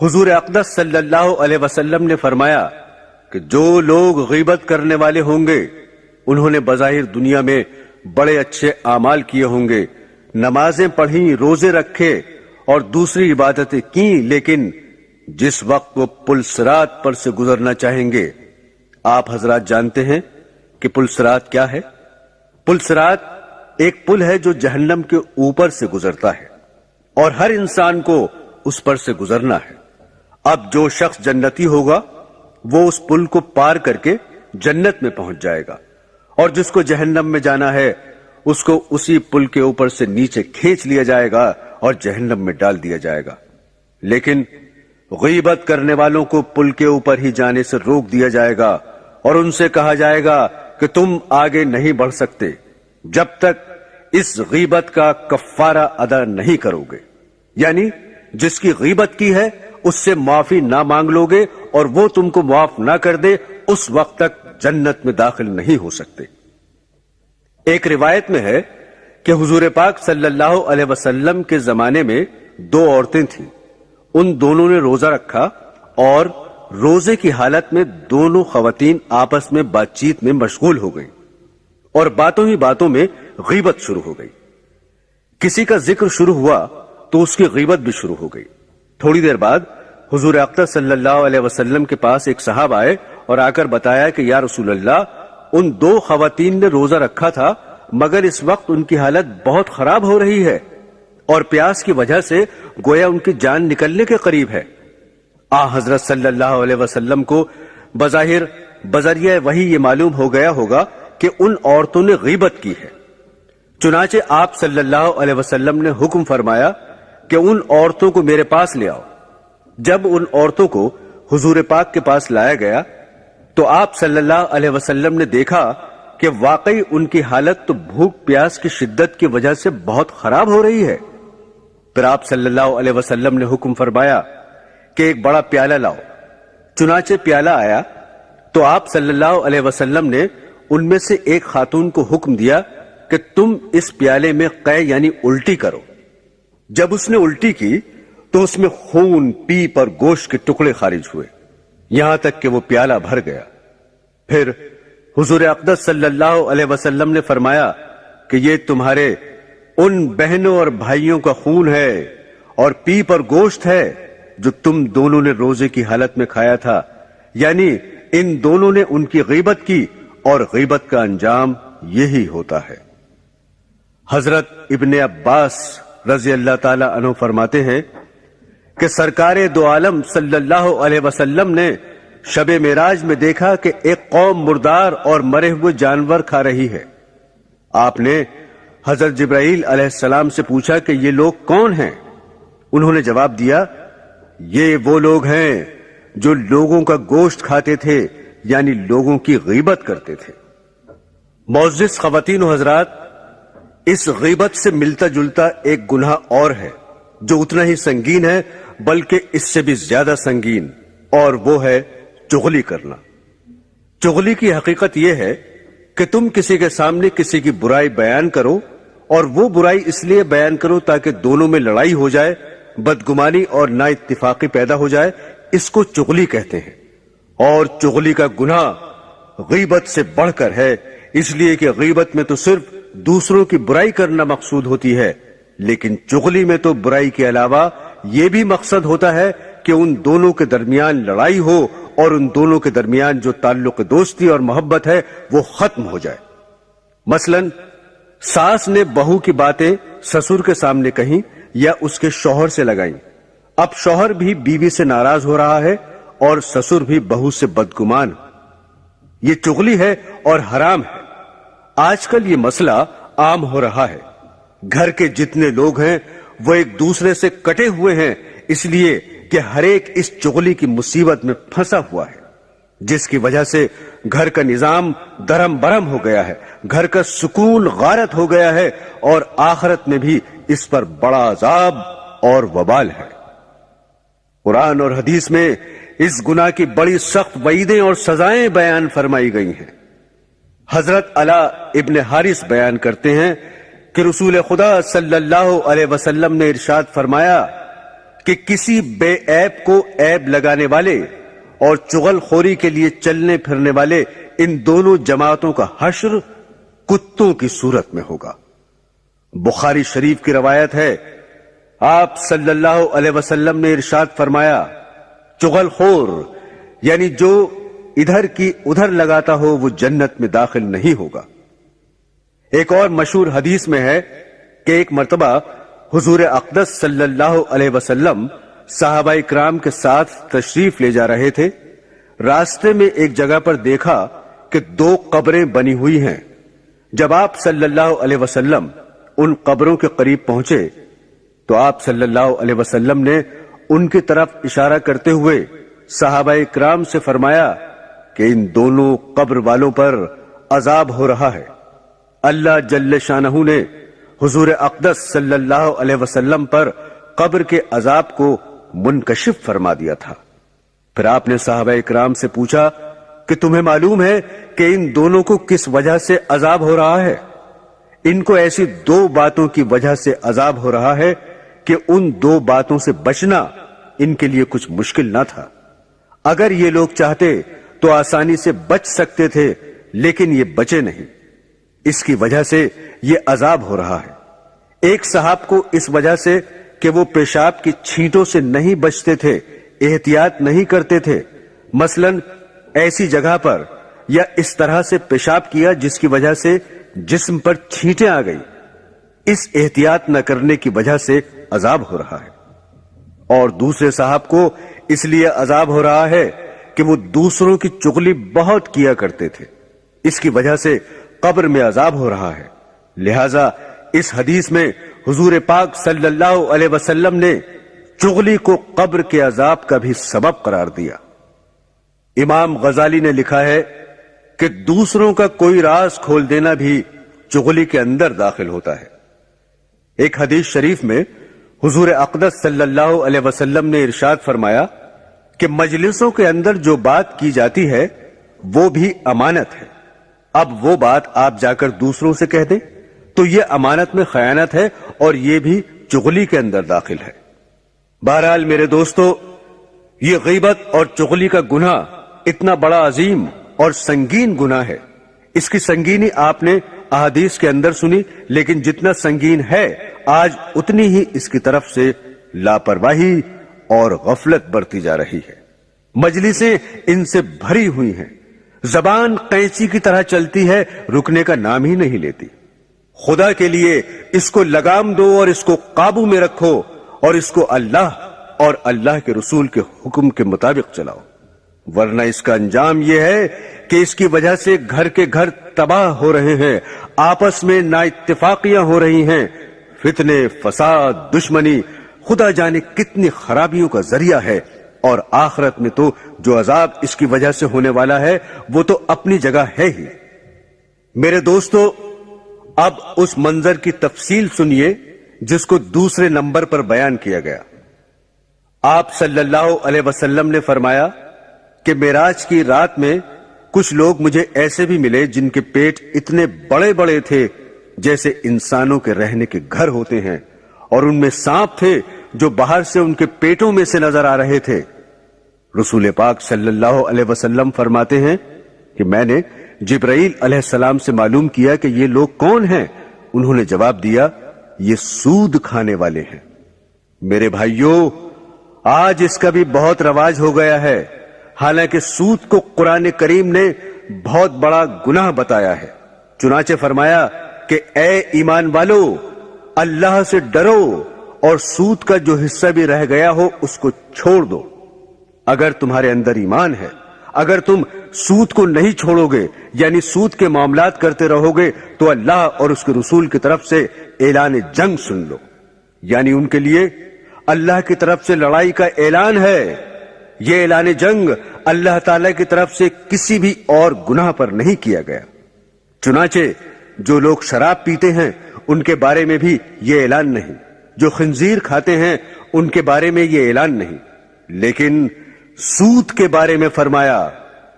حضور اقدس صلی اللہ علیہ وسلم نے فرمایا کہ جو لوگ غیبت کرنے والے ہوں گے انہوں نے بظاہر دنیا میں بڑے اچھے اعمال کیے ہوں گے، نمازیں پڑھیں، روزے رکھے اور دوسری عبادتیں کی، لیکن جس وقت وہ پل صراط پر سے گزرنا چاہیں گے، آپ حضرات جانتے ہیں کہ پل صراط کیا ہے؟ پل صراط ایک پل ہے جو جہنم کے اوپر سے گزرتا ہے اور ہر انسان کو اس پر سے گزرنا ہے۔ اب جو شخص جنتی ہوگا وہ اس پل کو پار کر کے جنت میں پہنچ جائے گا، اور جس کو جہنم میں جانا ہے اس کو اسی پل کے اوپر سے نیچے کھینچ لیا جائے گا اور جہنم میں ڈال دیا جائے گا۔ لیکن غیبت کرنے والوں کو پل کے اوپر ہی جانے سے روک دیا جائے گا اور ان سے کہا جائے گا کہ تم آگے نہیں بڑھ سکتے جب تک اس غیبت کا کفارہ ادا نہیں کرو گے، یعنی جس کی غیبت کی ہے اس سے معافی نہ مانگ لو گے اور وہ تم کو معاف نہ کر دے، اس وقت تک جنت میں داخل نہیں ہو سکتے۔ ایک روایت میں ہے کہ حضور پاک صلی اللہ علیہ وسلم کے زمانے میں دو عورتیں تھیں، ان دونوں نے روزہ رکھا اور روزے کی حالت میں دونوں خواتین آپس میں بات چیت میں مشغول ہو گئیں اور باتوں ہی باتوں میں غیبت شروع ہو گئی۔ کسی کا ذکر شروع ہوا تو اس کی غیبت بھی شروع ہو گئی۔ تھوڑی دیر بعد حضور اقدس صلی اللہ علیہ وسلم کے پاس ایک صاحب آئے اور آ کر بتایا کہ یا رسول اللہ، ان دو خواتین نے روزہ رکھا تھا مگر اس وقت ان کی حالت بہت خراب ہو رہی ہے اور پیاس کی وجہ سے گویا ان کی جان نکلنے کے قریب ہے۔ حضرت صلی اللہ علیہ وسلم کو بظاہر بذریعہ وحی یہ معلوم ہو گیا ہوگا کہ ان عورتوں نے غیبت کی ہے، چنانچہ آپ صلی اللہ علیہ وسلم نے حکم فرمایا کہ ان عورتوں کو میرے پاس لے آؤ۔ جب ان عورتوں کو حضور پاک کے پاس لایا گیا تو آپ صلی اللہ علیہ وسلم نے دیکھا کہ واقعی ان کی حالت تو بھوک پیاس کی شدت کی وجہ سے بہت خراب ہو رہی ہے۔ پھر آپ صلی اللہ علیہ وسلم نے حکم فرمایا کہ ایک بڑا پیالہ لاؤ۔ چنانچہ پیالہ آیا تو آپ صلی اللہ علیہ وسلم نے ان میں سے ایک خاتون کو حکم دیا کہ تم اس پیالے میں قے یعنی الٹی کرو۔ جب اس نے الٹی کی تو اس میں خون، پیپ اور گوشت کے ٹکڑے خارج ہوئے، یہاں تک کہ وہ پیالہ بھر گیا۔ پھر حضور اقدس صلی اللہ علیہ وسلم نے فرمایا کہ یہ تمہارے ان بہنوں اور بھائیوں کا خون ہے اور پیپ اور گوشت ہے جو تم دونوں نے روزے کی حالت میں کھایا تھا، یعنی ان دونوں نے ان کی غیبت کی اور غیبت کا انجام یہی ہوتا ہے۔ حضرت ابن عباس رضی اللہ تعالی عنہ فرماتے ہیں کہ سرکار دو عالم صلی اللہ علیہ وسلم نے شب معراج میں دیکھا کہ ایک قوم مردار اور مرے ہوئے جانور کھا رہی ہے۔ آپ نے حضرت جبرائیل علیہ السلام سے پوچھا کہ یہ لوگ کون ہیں؟ انہوں نے جواب دیا، یہ وہ لوگ ہیں جو لوگوں کا گوشت کھاتے تھے، یعنی لوگوں کی غیبت کرتے تھے۔ معزز خواتین و حضرات، اس غیبت سے ملتا جلتا ایک گناہ اور ہے جو اتنا ہی سنگین ہے بلکہ اس سے بھی زیادہ سنگین، اور وہ ہے چغلی کرنا۔ چغلی کی حقیقت یہ ہے کہ تم کسی کے سامنے کسی کی برائی بیان کرو، اور وہ برائی اس لیے بیان کرو تاکہ دونوں میں لڑائی ہو جائے، بدگمانی اور نا اتفاقی پیدا ہو جائے، اس کو چغلی کہتے ہیں۔ اور چغلی کا گناہ غیبت سے بڑھ کر ہے، اس لیے کہ غیبت میں تو صرف دوسروں کی برائی کرنا مقصود ہوتی ہے، لیکن چغلی میں تو برائی کے علاوہ یہ بھی مقصد ہوتا ہے کہ ان دونوں کے درمیان لڑائی ہو اور ان دونوں کے درمیان جو تعلق دوستی اور محبت ہے وہ ختم ہو جائے۔ مثلا ساس نے بہو کی باتیں سسر کے سامنے کہیں یا اس کے شوہر سے لگائیں، اب شوہر بھی بیوی سے ناراض ہو رہا ہے اور سسر بھی بہو سے بدگمان۔ یہ چغلی ہے اور حرام ہے۔ آج کل یہ مسئلہ عام ہو رہا ہے، گھر کے جتنے لوگ ہیں وہ ایک دوسرے سے کٹے ہوئے ہیں، اس لیے کہ ہر ایک اس چغلی کی مصیبت میں پھنسا ہوا ہے، جس کی وجہ سے گھر کا نظام درم برم ہو گیا ہے، گھر کا سکون غارت ہو گیا ہے، اور آخرت میں بھی اس پر بڑا عذاب اور وبال ہے۔ قرآن اور حدیث میں اس گناہ کی بڑی سخت وعیدیں اور سزائیں بیان فرمائی گئی ہیں۔ حضرت علا ابن حارث بیان کرتے ہیں کہ رسول خدا صلی اللہ علیہ وسلم نے ارشاد فرمایا کہ کسی بے عیب کو عیب لگانے والے اور چغل خوری کے لیے چلنے پھرنے والے ان دونوں جماعتوں کا حشر کتوں کی صورت میں ہوگا۔ بخاری شریف کی روایت ہے، آپ صلی اللہ علیہ وسلم نے ارشاد فرمایا، چغل خور یعنی جو ادھر کی ادھر لگاتا ہو وہ جنت میں داخل نہیں ہوگا۔ ایک اور مشہور حدیث میں ہے کہ ایک مرتبہ حضور اقدس صلی اللہ علیہ وسلم صحابہ کرام کے ساتھ تشریف لے جا رہے تھے۔ راستے میں ایک جگہ پر دیکھا کہ 2 قبریں بنی ہوئی ہیں۔ جب آپ صلی اللہ علیہ وسلم ان قبروں کے قریب پہنچے تو آپ صلی اللہ علیہ وسلم نے ان کی طرف اشارہ کرتے ہوئے صحابہ کرام سے فرمایا کہ ان دونوں قبر والوں پر عذاب ہو رہا ہے۔ اللہ جل شانہ نے حضور اقدس صلی اللہ علیہ وسلم پر قبر کے عذاب کو منکشف فرما دیا تھا۔ پھر آپ نے صحابہ کرام سے پوچھا کہ تمہیں معلوم ہے کہ ان دونوں کو کس وجہ سے عذاب ہو رہا ہے؟ ان کو ایسی 2 باتوں کی وجہ سے عذاب ہو رہا ہے کہ ان 2 باتوں سے بچنا ان کے لیے کچھ مشکل نہ تھا۔ اگر یہ لوگ چاہتے تو آسانی سے بچ سکتے تھے، لیکن یہ بچے نہیں۔ اس کی وجہ سے یہ عذاب ہو رہا ہے۔ ایک صاحب کو اس وجہ سے کہ وہ پیشاب کی چھینٹوں سے نہیں بچتے تھے، احتیاط نہیں کرتے تھے، مثلا ایسی جگہ پر یا اس طرح سے پیشاب کیا جس کی وجہ سے جسم پر چھینٹیں آ گئی، اس احتیاط نہ کرنے کی وجہ سے عذاب ہو رہا ہے۔ اور دوسرے صاحب کو اس لیے عذاب ہو رہا ہے کہ وہ دوسروں کی چغلی بہت کیا کرتے تھے، اس کی وجہ سے قبر میں عذاب ہو رہا ہے۔ لہذا اس حدیث میں حضور پاک صلی اللہ علیہ وسلم نے چغلی کو قبر کے عذاب کا بھی سبب قرار دیا۔ امام غزالی نے لکھا ہے کہ دوسروں کا کوئی راز کھول دینا بھی چغلی کے اندر داخل ہوتا ہے۔ ایک حدیث شریف میں حضور اقدس صلی اللہ علیہ وسلم نے ارشاد فرمایا کہ مجلسوں کے اندر جو بات کی جاتی ہے وہ بھی امانت ہے۔ اب وہ بات آپ جا کر دوسروں سے کہہ دیں تو یہ امانت میں خیانت ہے اور یہ بھی چغلی کے اندر داخل ہے۔ بہرحال میرے دوستو، یہ غیبت اور چغلی کا گناہ اتنا بڑا عظیم اور سنگین گناہ ہے۔ اس کی سنگینی آپ نے احادیث کے اندر سنی، لیکن جتنا سنگین ہے آج اتنی ہی اس کی طرف سے لاپرواہی اور غفلت برتی جا رہی ہے۔ مجلسیں ان سے بھری ہوئی ہیں، زبان قینچی کی طرح چلتی ہے، رکنے کا نام ہی نہیں لیتی۔ خدا کے لیے اس کو لگام دو اور اس کو قابو میں رکھو اور اس کو اللہ اور اللہ کے رسول کے حکم کے مطابق چلاؤ، ورنہ اس کا انجام یہ ہے کہ اس کی وجہ سے گھر کے گھر تباہ ہو رہے ہیں، آپس میں نا اتفاقیاں ہو رہی ہیں، فتنے، فساد، دشمنی، خدا جانے کتنی خرابیوں کا ذریعہ ہے، اور آخرت میں تو جو عذاب اس کی وجہ سے ہونے والا ہے وہ تو اپنی جگہ ہے ہی۔ میرے دوستو، اب اس منظر کی تفصیل سنیے جس کو دوسرے نمبر پر بیان کیا گیا۔ آپ صلی اللہ علیہ وسلم نے فرمایا کہ معراج کی رات میں کچھ لوگ مجھے ایسے بھی ملے جن کے پیٹ اتنے بڑے بڑے تھے جیسے انسانوں کے رہنے کے گھر ہوتے ہیں، اور ان میں سانپ تھے جو باہر سے ان کے پیٹوں میں سے نظر آ رہے تھے۔ رسول پاک صلی اللہ علیہ وسلم فرماتے ہیں کہ میں نے جبرائیل علیہ السلام سے معلوم کیا کہ یہ لوگ کون ہیں؟ انہوں نے جواب دیا، یہ سود کھانے والے ہیں۔ میرے بھائیوں، آج اس کا بھی بہت رواج ہو گیا ہے، حالانکہ سود کو قرآن کریم نے بہت بڑا گناہ بتایا ہے۔ چنانچہ فرمایا کہ اے ایمان والو، اللہ سے ڈرو اور سود کا جو حصہ بھی رہ گیا ہو اس کو چھوڑ دو۔ اگر تمہارے اندر ایمان ہے، اگر تم سود کو نہیں چھوڑو گے، یعنی سود کے معاملات کرتے رہو گے، تو اللہ اور اس کے رسول کی طرف سے اعلان جنگ سن لو، یعنی ان کے لیے اللہ کی طرف سے لڑائی کا اعلان ہے۔ یہ اعلان جنگ اللہ تعالی کی طرف سے کسی بھی اور گناہ پر نہیں کیا گیا۔ چنانچہ جو لوگ شراب پیتے ہیں ان کے بارے میں بھی یہ اعلان نہیں، جو خنزیر کھاتے ہیں ان کے بارے میں یہ اعلان نہیں، لیکن سود کے بارے میں فرمایا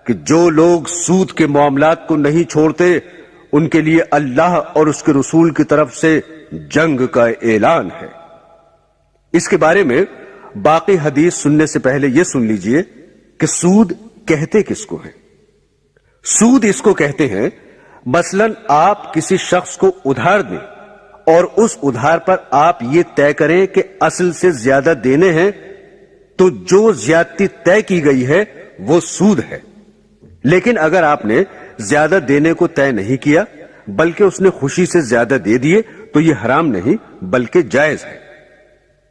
کہ جو لوگ سود کے معاملات کو نہیں چھوڑتے ان کے لیے اللہ اور اس کے رسول کی طرف سے جنگ کا اعلان ہے۔ اس کے بارے میں باقی حدیث سننے سے پہلے یہ سن لیجئے کہ سود کہتے کس کو ہے۔ سود اس کو کہتے ہیں مثلاً آپ کسی شخص کو ادھار دیں اور اس ادھار پر آپ یہ طے کریں کہ اصل سے زیادہ دینے ہیں، تو جو زیادتی طے کی گئی ہے وہ سود ہے۔ لیکن اگر آپ نے زیادہ دینے کو طے نہیں کیا بلکہ اس نے خوشی سے زیادہ دے دیے تو یہ حرام نہیں بلکہ جائز ہے۔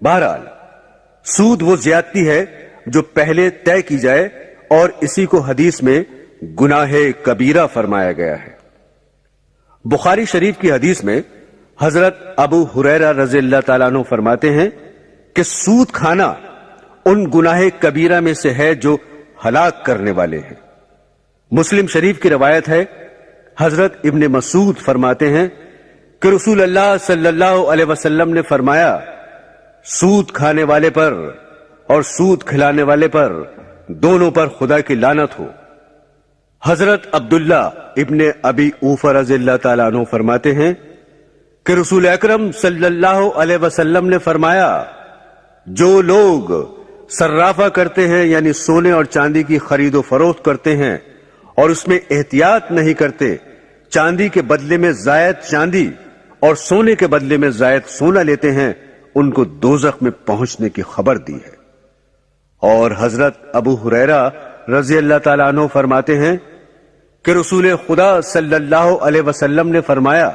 بہرحال سود وہ زیادتی ہے جو پہلے طے کی جائے، اور اسی کو حدیث میں گناہ کبیرہ فرمایا گیا ہے۔ بخاری شریف کی حدیث میں حضرت ابو ہریرہ رضی اللہ تعالیٰ عنہ فرماتے ہیں کہ سود کھانا ان گناہ کبیرہ میں سے ہے جو ہلاک کرنے والے ہیں۔ مسلم شریف کی روایت ہے، حضرت ابن مسعود فرماتے ہیں کہ رسول اللہ صلی اللہ علیہ وسلم نے فرمایا، سود کھانے والے پر اور سود کھلانے والے پر دونوں پر خدا کی لعنت ہو۔ حضرت عبداللہ ابن ابی اوفہ رضی اللہ تعالیٰ عنہ فرماتے ہیں کہ رسول اکرم صلی اللہ علیہ وسلم نے فرمایا، جو لوگ صرافہ کرتے ہیں یعنی سونے اور چاندی کی خرید و فروخت کرتے ہیں اور اس میں احتیاط نہیں کرتے، چاندی کے بدلے میں زائد چاندی اور سونے کے بدلے میں زائد سونا لیتے ہیں، ان کو دوزخ میں پہنچنے کی خبر دی ہے۔ اور حضرت ابو ہریرہ رضی اللہ تعالیٰ عنہ فرماتے ہیں کہ رسول خدا صلی اللہ علیہ وسلم نے فرمایا،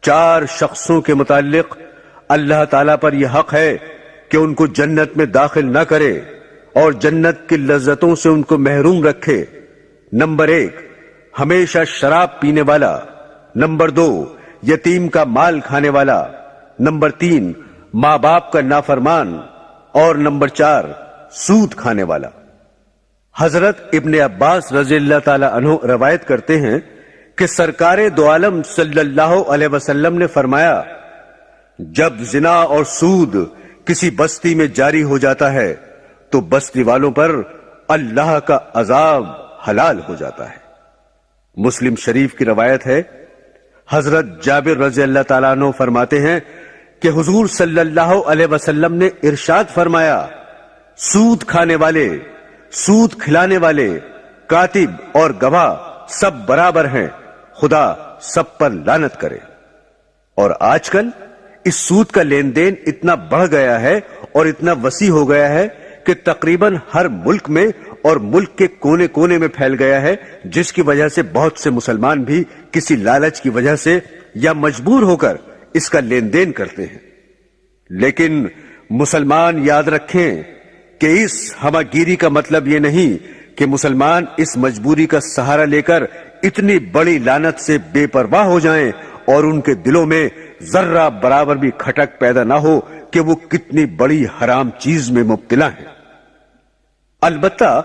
4 شخصوں کے متعلق اللہ تعالیٰ پر یہ حق ہے کہ ان کو جنت میں داخل نہ کرے اور جنت کی لذتوں سے ان کو محروم رکھے۔ نمبر 1 ہمیشہ شراب پینے والا، نمبر 2 یتیم کا مال کھانے والا، نمبر 3 ماں باپ کا نافرمان، اور نمبر 4 سود کھانے والا۔ حضرت ابن عباس رضی اللہ تعالی عنہ روایت کرتے ہیں کہ سرکار دو عالم صلی اللہ علیہ وسلم نے فرمایا، جب زنا اور سود کسی بستی میں جاری ہو جاتا ہے تو بستی والوں پر اللہ کا عذاب حلال ہو جاتا ہے۔ مسلم شریف کی روایت ہے، حضرت جابر رضی اللہ تعالیٰ عنہ فرماتے ہیں کہ حضور صلی اللہ علیہ وسلم نے ارشاد فرمایا، سود کھانے والے، سود کھلانے والے، کاتب اور گواہ سب برابر ہیں، خدا سب پر لعنت کرے۔ اور آج کل اس سود کا لین دین اتنا بڑھ گیا ہے اور اتنا وسیع ہو گیا ہے کہ تقریباً ہر ملک میں اور ملک کے کونے کونے میں پھیل گیا ہے، جس کی وجہ سے بہت سے مسلمان بھی کسی لالچ کی وجہ سے یا مجبور ہو کر اس کا لین دین کرتے ہیں۔ لیکن مسلمان یاد رکھیں کہ اس ہمہ کا مطلب یہ نہیں کہ مسلمان اس مجبوری کا سہارا لے کر اتنی بڑی لعنت سے بے پرواہ ہو جائیں اور ان کے دلوں میں ذرہ برابر بھی کھٹک پیدا نہ ہو کہ وہ کتنی بڑی حرام چیز میں مبتلا ہیں۔ البتہ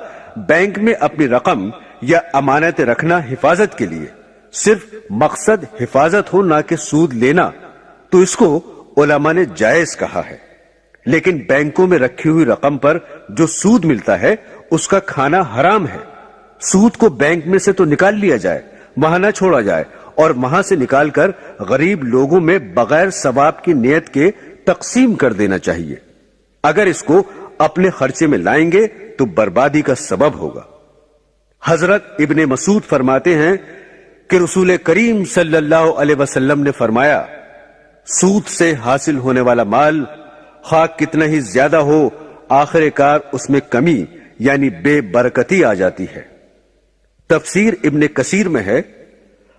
بینک میں اپنی رقم یا امانت رکھنا حفاظت کے لیے، صرف مقصد حفاظت ہو نہ کہ سود لینا، تو اس کو علماء نے جائز کہا ہے۔ لیکن بینکوں میں رکھی ہوئی رقم پر جو سود ملتا ہے اس کا کھانا حرام ہے۔ سود کو بینک میں سے تو نکال لیا جائے، وہاں نہ چھوڑا جائے، اور وہاں سے نکال کر غریب لوگوں میں بغیر ثواب کی نیت کے تقسیم کر دینا چاہیے۔ اگر اس کو اپنے خرچے میں لائیں گے تو بربادی کا سبب ہوگا۔ حضرت ابن مسعود فرماتے ہیں کہ رسول کریم صلی اللہ علیہ وسلم نے فرمایا، سود سے حاصل ہونے والا مال خواہ کتنا ہی زیادہ ہو، آخر کار اس میں کمی یعنی بے برکتی آ جاتی ہے۔ تفسیر ابن کثیر میں ہے،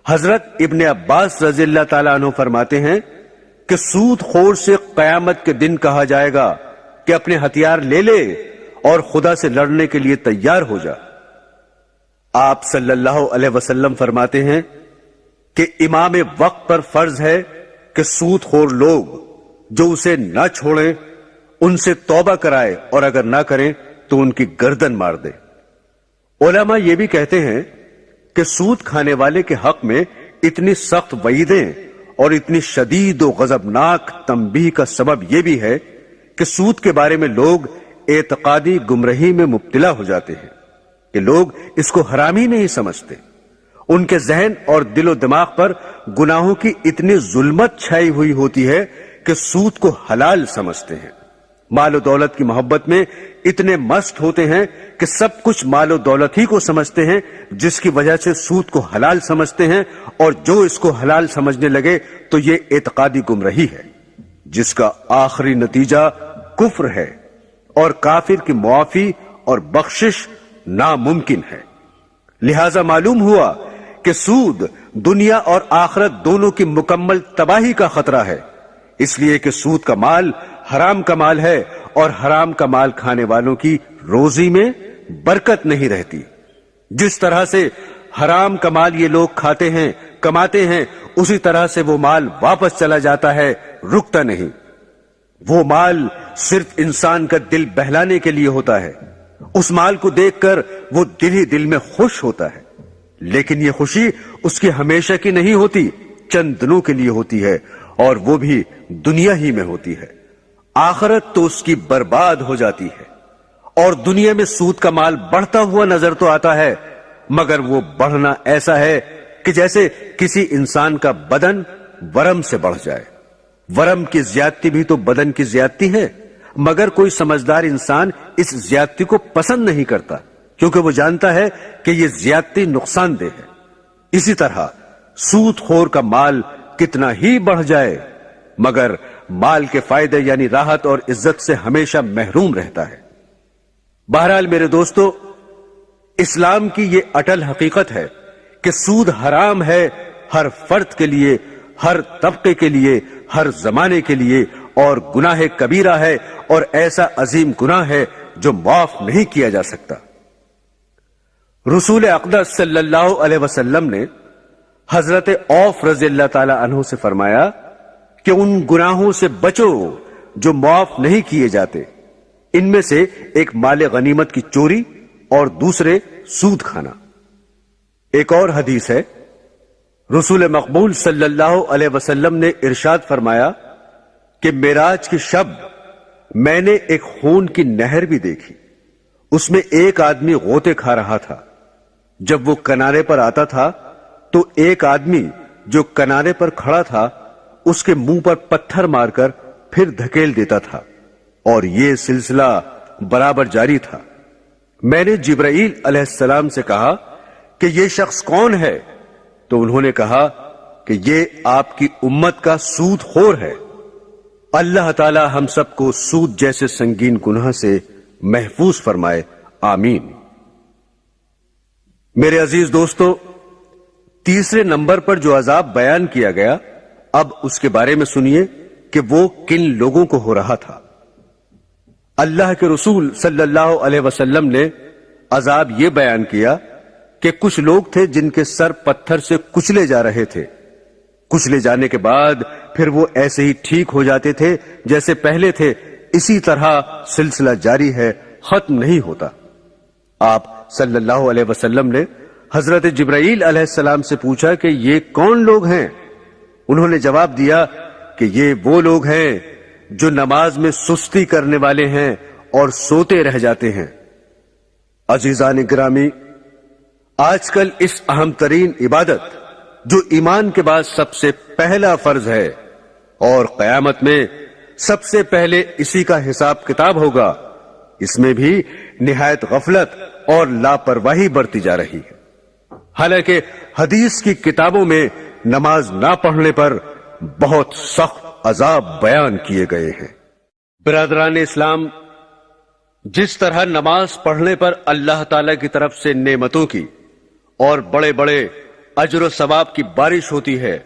حضرت ابن عباس رضی اللہ تعالیٰ عنہ فرماتے ہیں کہ سود خور سے قیامت کے دن کہا جائے گا کہ اپنے ہتھیار لے لے اور خدا سے لڑنے کے لیے تیار ہو جا۔ آپ صلی اللہ علیہ وسلم فرماتے ہیں کہ امام وقت پر فرض ہے کہ سود خور لوگ جو اسے نہ چھوڑیں ان سے توبہ کرائے، اور اگر نہ کریں تو ان کی گردن مار دے۔ علماء یہ بھی کہتے ہیں کہ سود کھانے والے کے حق میں اتنی سخت وعیدیں اور اتنی شدید و غضبناک تنبیہ کا سبب یہ بھی ہے کہ سود کے بارے میں لوگ اعتقادی گمراہی میں مبتلا ہو جاتے ہیں کہ لوگ اس کو حرام ہی نہیں سمجھتے۔ ان کے ذہن اور دل و دماغ پر گناہوں کی اتنی ظلمت چھائی ہوئی ہوتی ہے کہ سود کو حلال سمجھتے ہیں۔ مال و دولت کی محبت میں اتنے مست ہوتے ہیں کہ سب کچھ مال و دولت ہی کو سمجھتے ہیں، جس کی وجہ سے سود کو حلال سمجھتے ہیں، اور جو اس کو حلال سمجھنے لگے تو یہ اعتقادی گمراہی ہے جس کا آخری نتیجہ کفر ہے، اور کافر کی معافی اور بخشش ناممکن ہے۔ لہذا معلوم ہوا کہ سود دنیا اور آخرت دونوں کی مکمل تباہی کا خطرہ ہے، اس لیے کہ سود کا مال حرام کا مال ہے، اور حرام کا مال کھانے والوں کی روزی میں برکت نہیں رہتی۔ جس طرح سے حرام کا مال یہ لوگ کھاتے ہیں، کماتے ہیں، اسی طرح سے وہ مال واپس چلا جاتا ہے، رکتا نہیں۔ وہ مال صرف انسان کا دل بہلانے کے لیے ہوتا ہے، اس مال کو دیکھ کر وہ دل ہی دل میں خوش ہوتا ہے، لیکن یہ خوشی اس کی ہمیشہ کی نہیں ہوتی، چند دنوں کے لیے ہوتی ہے، اور وہ بھی دنیا ہی میں ہوتی ہے۔ آخرت تو اس کی برباد ہو جاتی ہے۔ اور دنیا میں سود کا مال بڑھتا ہوا نظر تو آتا ہے، مگر وہ بڑھنا ایسا ہے کہ جیسے کسی انسان کا بدن ورم سے بڑھ جائے۔ ورم کی زیادتی بھی تو بدن کی زیادتی ہے، مگر کوئی سمجھدار انسان اس زیادتی کو پسند نہیں کرتا، کیونکہ وہ جانتا ہے کہ یہ زیادتی نقصان دہ ہے۔ اسی طرح سود خور کا مال کتنا ہی بڑھ جائے مگر مال کے فائدے یعنی راحت اور عزت سے ہمیشہ محروم رہتا ہے۔ بہرحال میرے دوستو، اسلام کی یہ اٹل حقیقت ہے کہ سود حرام ہے ہر فرد کے لیے، ہر طبقے کے لیے، ہر زمانے کے لیے، اور گناہ کبیرہ ہے، اور ایسا عظیم گناہ ہے جو معاف نہیں کیا جا سکتا۔ رسول اقدس صلی اللہ علیہ وسلم نے حضرت عوف رضی اللہ تعالی عنہ سے فرمایا کہ ان گناہوں سے بچو جو معاف نہیں کیے جاتے، ان میں سے ایک مال غنیمت کی چوری اور دوسرے سود کھانا۔ ایک اور حدیث ہے، رسول مقبول صلی اللہ علیہ وسلم نے ارشاد فرمایا کہ معراج کی شب میں نے ایک خون کی نہر بھی دیکھی، اس میں ایک آدمی غوطے کھا رہا تھا۔ جب وہ کنارے پر آتا تھا تو ایک آدمی جو کنارے پر کھڑا تھا اس کے منہ پر پتھر مار کر پھر دھکیل دیتا تھا، اور یہ سلسلہ برابر جاری تھا۔ میں نے جبرائیل علیہ السلام سے کہا کہ یہ شخص کون ہے؟ تو انہوں نے کہا کہ یہ آپ کی امت کا سود خور ہے۔ اللہ تعالی ہم سب کو سود جیسے سنگین گناہ سے محفوظ فرمائے، آمین۔ میرے عزیز دوستو، تیسرے نمبر پر جو عذاب بیان کیا گیا، اب اس کے بارے میں سنیے کہ وہ کن لوگوں کو ہو رہا تھا۔ اللہ کے رسول صلی اللہ علیہ وسلم نے عذاب یہ بیان کیا کہ کچھ لوگ تھے جن کے سر پتھر سے کچلے جا رہے تھے۔ کچلے جانے کے بعد پھر وہ ایسے ہی ٹھیک ہو جاتے تھے جیسے پہلے تھے، اسی طرح سلسلہ جاری ہے، ختم نہیں ہوتا۔ آپ صلی اللہ علیہ وسلم نے حضرت جبرائیل علیہ السلام سے پوچھا کہ یہ کون لوگ ہیں؟ انہوں نے جواب دیا کہ یہ وہ لوگ ہیں جو نماز میں سستی کرنے والے ہیں اور سوتے رہ جاتے ہیں۔ عزیزان گرامی، آج کل اس اہم ترین عبادت جو ایمان کے بعد سب سے پہلا فرض ہے اور قیامت میں سب سے پہلے اسی کا حساب کتاب ہوگا، اس میں بھی نہایت غفلت اور لاپرواہی برتی جا رہی ہے۔ حالانکہ حدیث کی کتابوں میں نماز نہ پڑھنے پر بہت سخت عذاب بیان کیے گئے ہیں۔ برادران اسلام، جس طرح نماز پڑھنے پر اللہ تعالی کی طرف سے نعمتوں کی اور بڑے بڑے اجر و ثواب کی بارش ہوتی ہے،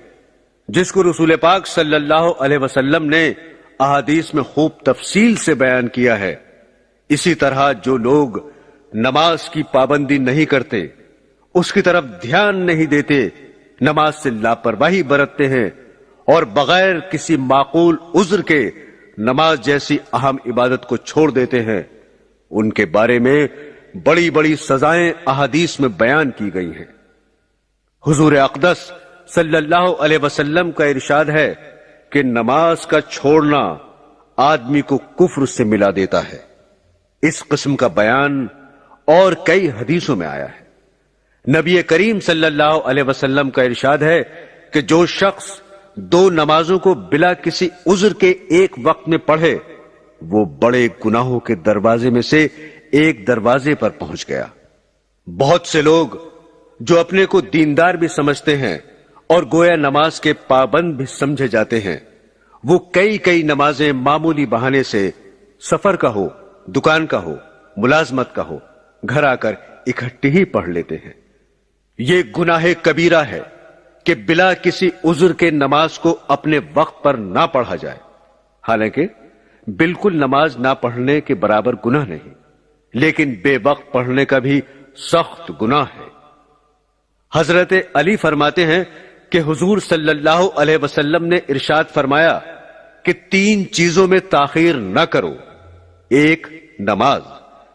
جس کو رسول پاک صلی اللہ علیہ وسلم نے احادیث میں خوب تفصیل سے بیان کیا ہے، اسی طرح جو لوگ نماز کی پابندی نہیں کرتے، اس کی طرف دھیان نہیں دیتے، نماز سے لاپرواہی برتتے ہیں اور بغیر کسی معقول عذر کے نماز جیسی اہم عبادت کو چھوڑ دیتے ہیں، ان کے بارے میں بڑی بڑی سزائیں احادیث میں بیان کی گئی ہیں۔ حضور اقدس صلی اللہ علیہ وسلم کا ارشاد ہے کہ نماز کا چھوڑنا آدمی کو کفر سے ملا دیتا ہے۔ اس قسم کا بیان اور کئی حدیثوں میں آیا ہے۔ نبی کریم صلی اللہ علیہ وسلم کا ارشاد ہے کہ جو شخص 2 نمازوں کو بلا کسی عذر کے ایک وقت میں پڑھے وہ بڑے گناہوں کے دروازے میں سے ایک دروازے پر پہنچ گیا۔ بہت سے لوگ جو اپنے کو دیندار بھی سمجھتے ہیں اور گویا نماز کے پابند بھی سمجھے جاتے ہیں، وہ کئی نمازیں معمولی بہانے سے، سفر کا ہو، دکان کا ہو، ملازمت کا ہو، گھر آ کر اکٹھی ہی پڑھ لیتے ہیں۔ یہ گناہ کبیرہ ہے کہ بلا کسی عذر کے نماز کو اپنے وقت پر نہ پڑھا جائے، حالانکہ بالکل نماز نہ پڑھنے کے برابر گناہ نہیں، لیکن بے وقت پڑھنے کا بھی سخت گناہ ہے۔ حضرت علی فرماتے ہیں کہ حضور صلی اللہ علیہ وسلم نے ارشاد فرمایا کہ 3 چیزوں میں تاخیر نہ کرو: 1 نماز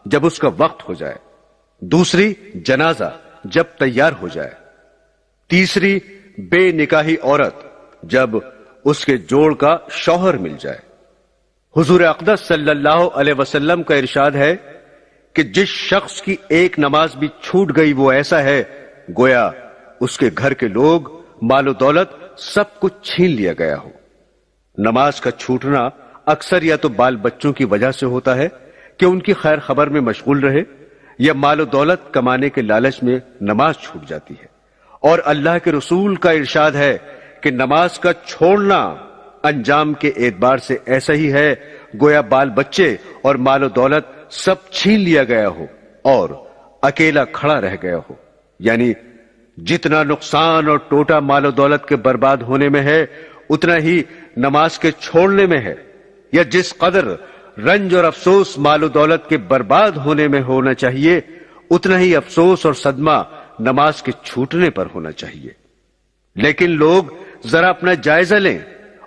جب اس کا وقت ہو جائے، 2 جنازہ جب تیار ہو جائے، 3 بے نکاحی عورت جب اس کے جوڑ کا شوہر مل جائے۔ حضور اقدس صلی اللہ علیہ وسلم کا ارشاد ہے کہ جس شخص کی ایک نماز بھی چھوٹ گئی وہ ایسا ہے گویا اس کے گھر کے لوگ، مال و دولت سب کچھ چھین لیا گیا ہو۔ نماز کا چھوٹنا اکثر یا تو بال بچوں کی وجہ سے ہوتا ہے کہ ان کی خیر خبر میں مشغول رہے، یا مال و دولت کمانے کے لالچ میں نماز چھوٹ جاتی ہے۔ اور اللہ کے رسول کا ارشاد ہے کہ نماز کا چھوڑنا انجام کے اعتبار سے ایسا ہی ہے گویا بال بچے اور مال و دولت سب چھین لیا گیا ہو اور اکیلا کھڑا رہ گیا ہو۔ یعنی جتنا نقصان اور ٹوٹا مال و دولت کے برباد ہونے میں ہے اتنا ہی نماز کے چھوڑنے میں ہے، یا جس قدر رنج اور افسوس مال و دولت کے برباد ہونے میں ہونا چاہیے اتنا ہی افسوس اور صدمہ نماز کے چھوٹنے پر ہونا چاہیے۔ لیکن لوگ ذرا اپنا جائزہ لیں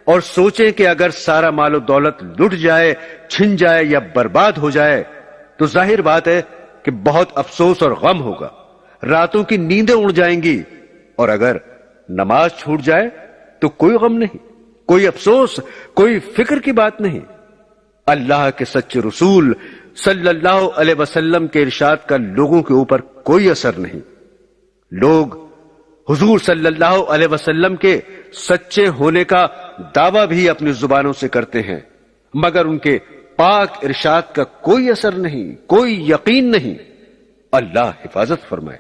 اور سوچیں کہ اگر سارا مال و دولت لٹ جائے، چھن جائے یا برباد ہو جائے تو ظاہر بات ہے کہ بہت افسوس اور غم ہوگا، راتوں کی نیندیں اڑ جائیں گی، اور اگر نماز چھوٹ جائے تو کوئی غم نہیں، کوئی افسوس، کوئی فکر کی بات نہیں۔ اللہ کے سچے رسول صلی اللہ علیہ وسلم کے ارشاد کا لوگوں کے اوپر کوئی اثر نہیں۔ لوگ حضور صلی اللہ علیہ وسلم کے سچے ہونے کا دعویٰ بھی اپنی زبانوں سے کرتے ہیں، مگر ان کے پاک ارشاد کا کوئی اثر نہیں، کوئی یقین نہیں۔ اللہ حفاظت فرمائے۔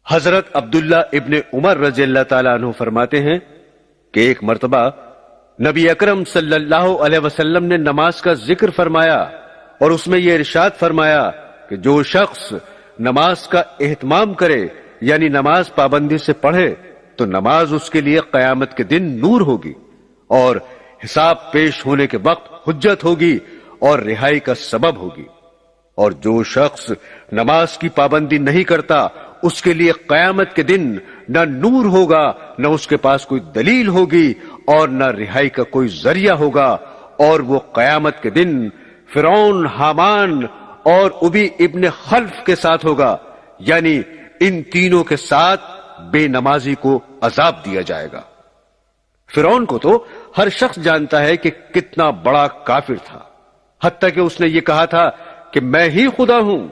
حضرت عبداللہ ابن عمر رضی اللہ تعالیٰ عنہ فرماتے ہیں کہ ایک مرتبہ نبی اکرم صلی اللہ علیہ وسلم نے نماز کا ذکر فرمایا اور اس میں یہ ارشاد فرمایا کہ جو شخص نماز کا اہتمام کرے، یعنی نماز پابندی سے پڑھے، تو نماز اس کے لیے قیامت کے دن نور ہوگی اور حساب پیش ہونے کے وقت حجت ہوگی اور رہائی کا سبب ہوگی، اور جو شخص نماز کی پابندی نہیں کرتا اس کے لیے قیامت کے دن نہ نور ہوگا، نہ اس کے پاس کوئی دلیل ہوگی اور نہ رہائی کا کوئی ذریعہ ہوگا، اور وہ قیامت کے دن فرعون، حامان اور ابی ابن خلف کے ساتھ ہوگا، یعنی ان تینوں کے ساتھ بے نمازی کو عذاب دیا جائے گا۔ فرعون کو تو ہر شخص جانتا ہے کہ کتنا بڑا کافر تھا، حتیٰ کہ اس نے یہ کہا تھا کہ میں ہی خدا ہوں،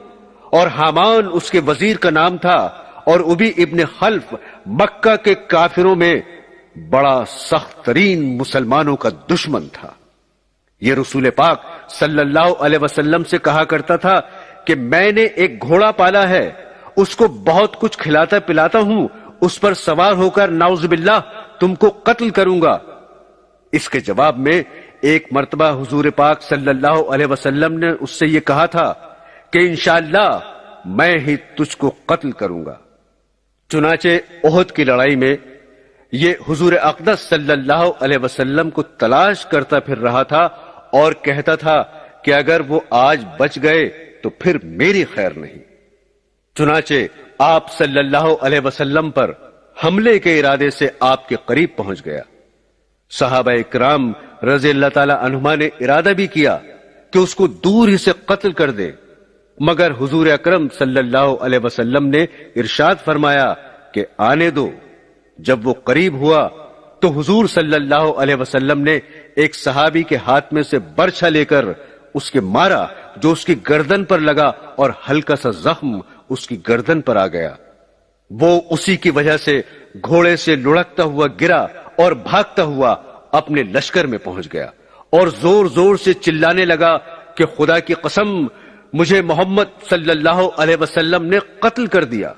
اور حامان اس کے وزیر کا نام تھا، اور ابی ابن خلف مکہ کے کافروں میں بڑا سخت ترین مسلمانوں کا دشمن تھا۔ یہ رسول پاک صلی اللہ علیہ وسلم سے کہا کرتا تھا کہ میں نے ایک گھوڑا پالا ہے، اس کو بہت کچھ کھلاتا پلاتا ہوں، اس پر سوار ہو کر نعوذ باللہ تم کو قتل کروں گا۔ اس کے جواب میں ایک مرتبہ حضور پاک صلی اللہ علیہ وسلم نے اس سے یہ کہا تھا کہ انشاءاللہ میں ہی تجھ کو قتل کروں گا۔ چنانچہ احد کی لڑائی میں یہ حضور اقدس صلی اللہ علیہ وسلم کو تلاش کرتا پھر رہا تھا اور کہتا تھا کہ اگر وہ آج بچ گئے تو پھر میری خیر نہیں۔ چنانچہ آپ صلی اللہ علیہ وسلم پر حملے کے ارادے سے آپ کے قریب پہنچ گیا۔ صحابہ اکرام رضی اللہ تعالی عنہما نے ارادہ بھی کیا کہ اس کو دور ہی سے قتل کر دے، مگر حضور اکرم صلی اللہ علیہ وسلم نے ارشاد فرمایا کہ آنے دو۔ جب وہ قریب ہوا تو حضور صلی اللہ علیہ وسلم نے ایک صحابی کے ہاتھ میں سے برچھا لے کر اس کے مارا، جو اس کی گردن پر لگا اور ہلکا سا زخم اس کی گردن پر آ گیا۔ وہ اسی کی وجہ سے گھوڑے سے لڑکتا ہوا گرا اور بھاگتا ہوا اپنے لشکر میں پہنچ گیا اور زور زور سے چلانے لگا کہ خدا کی قسم مجھے محمد صلی اللہ علیہ وسلم نے قتل کر دیا۔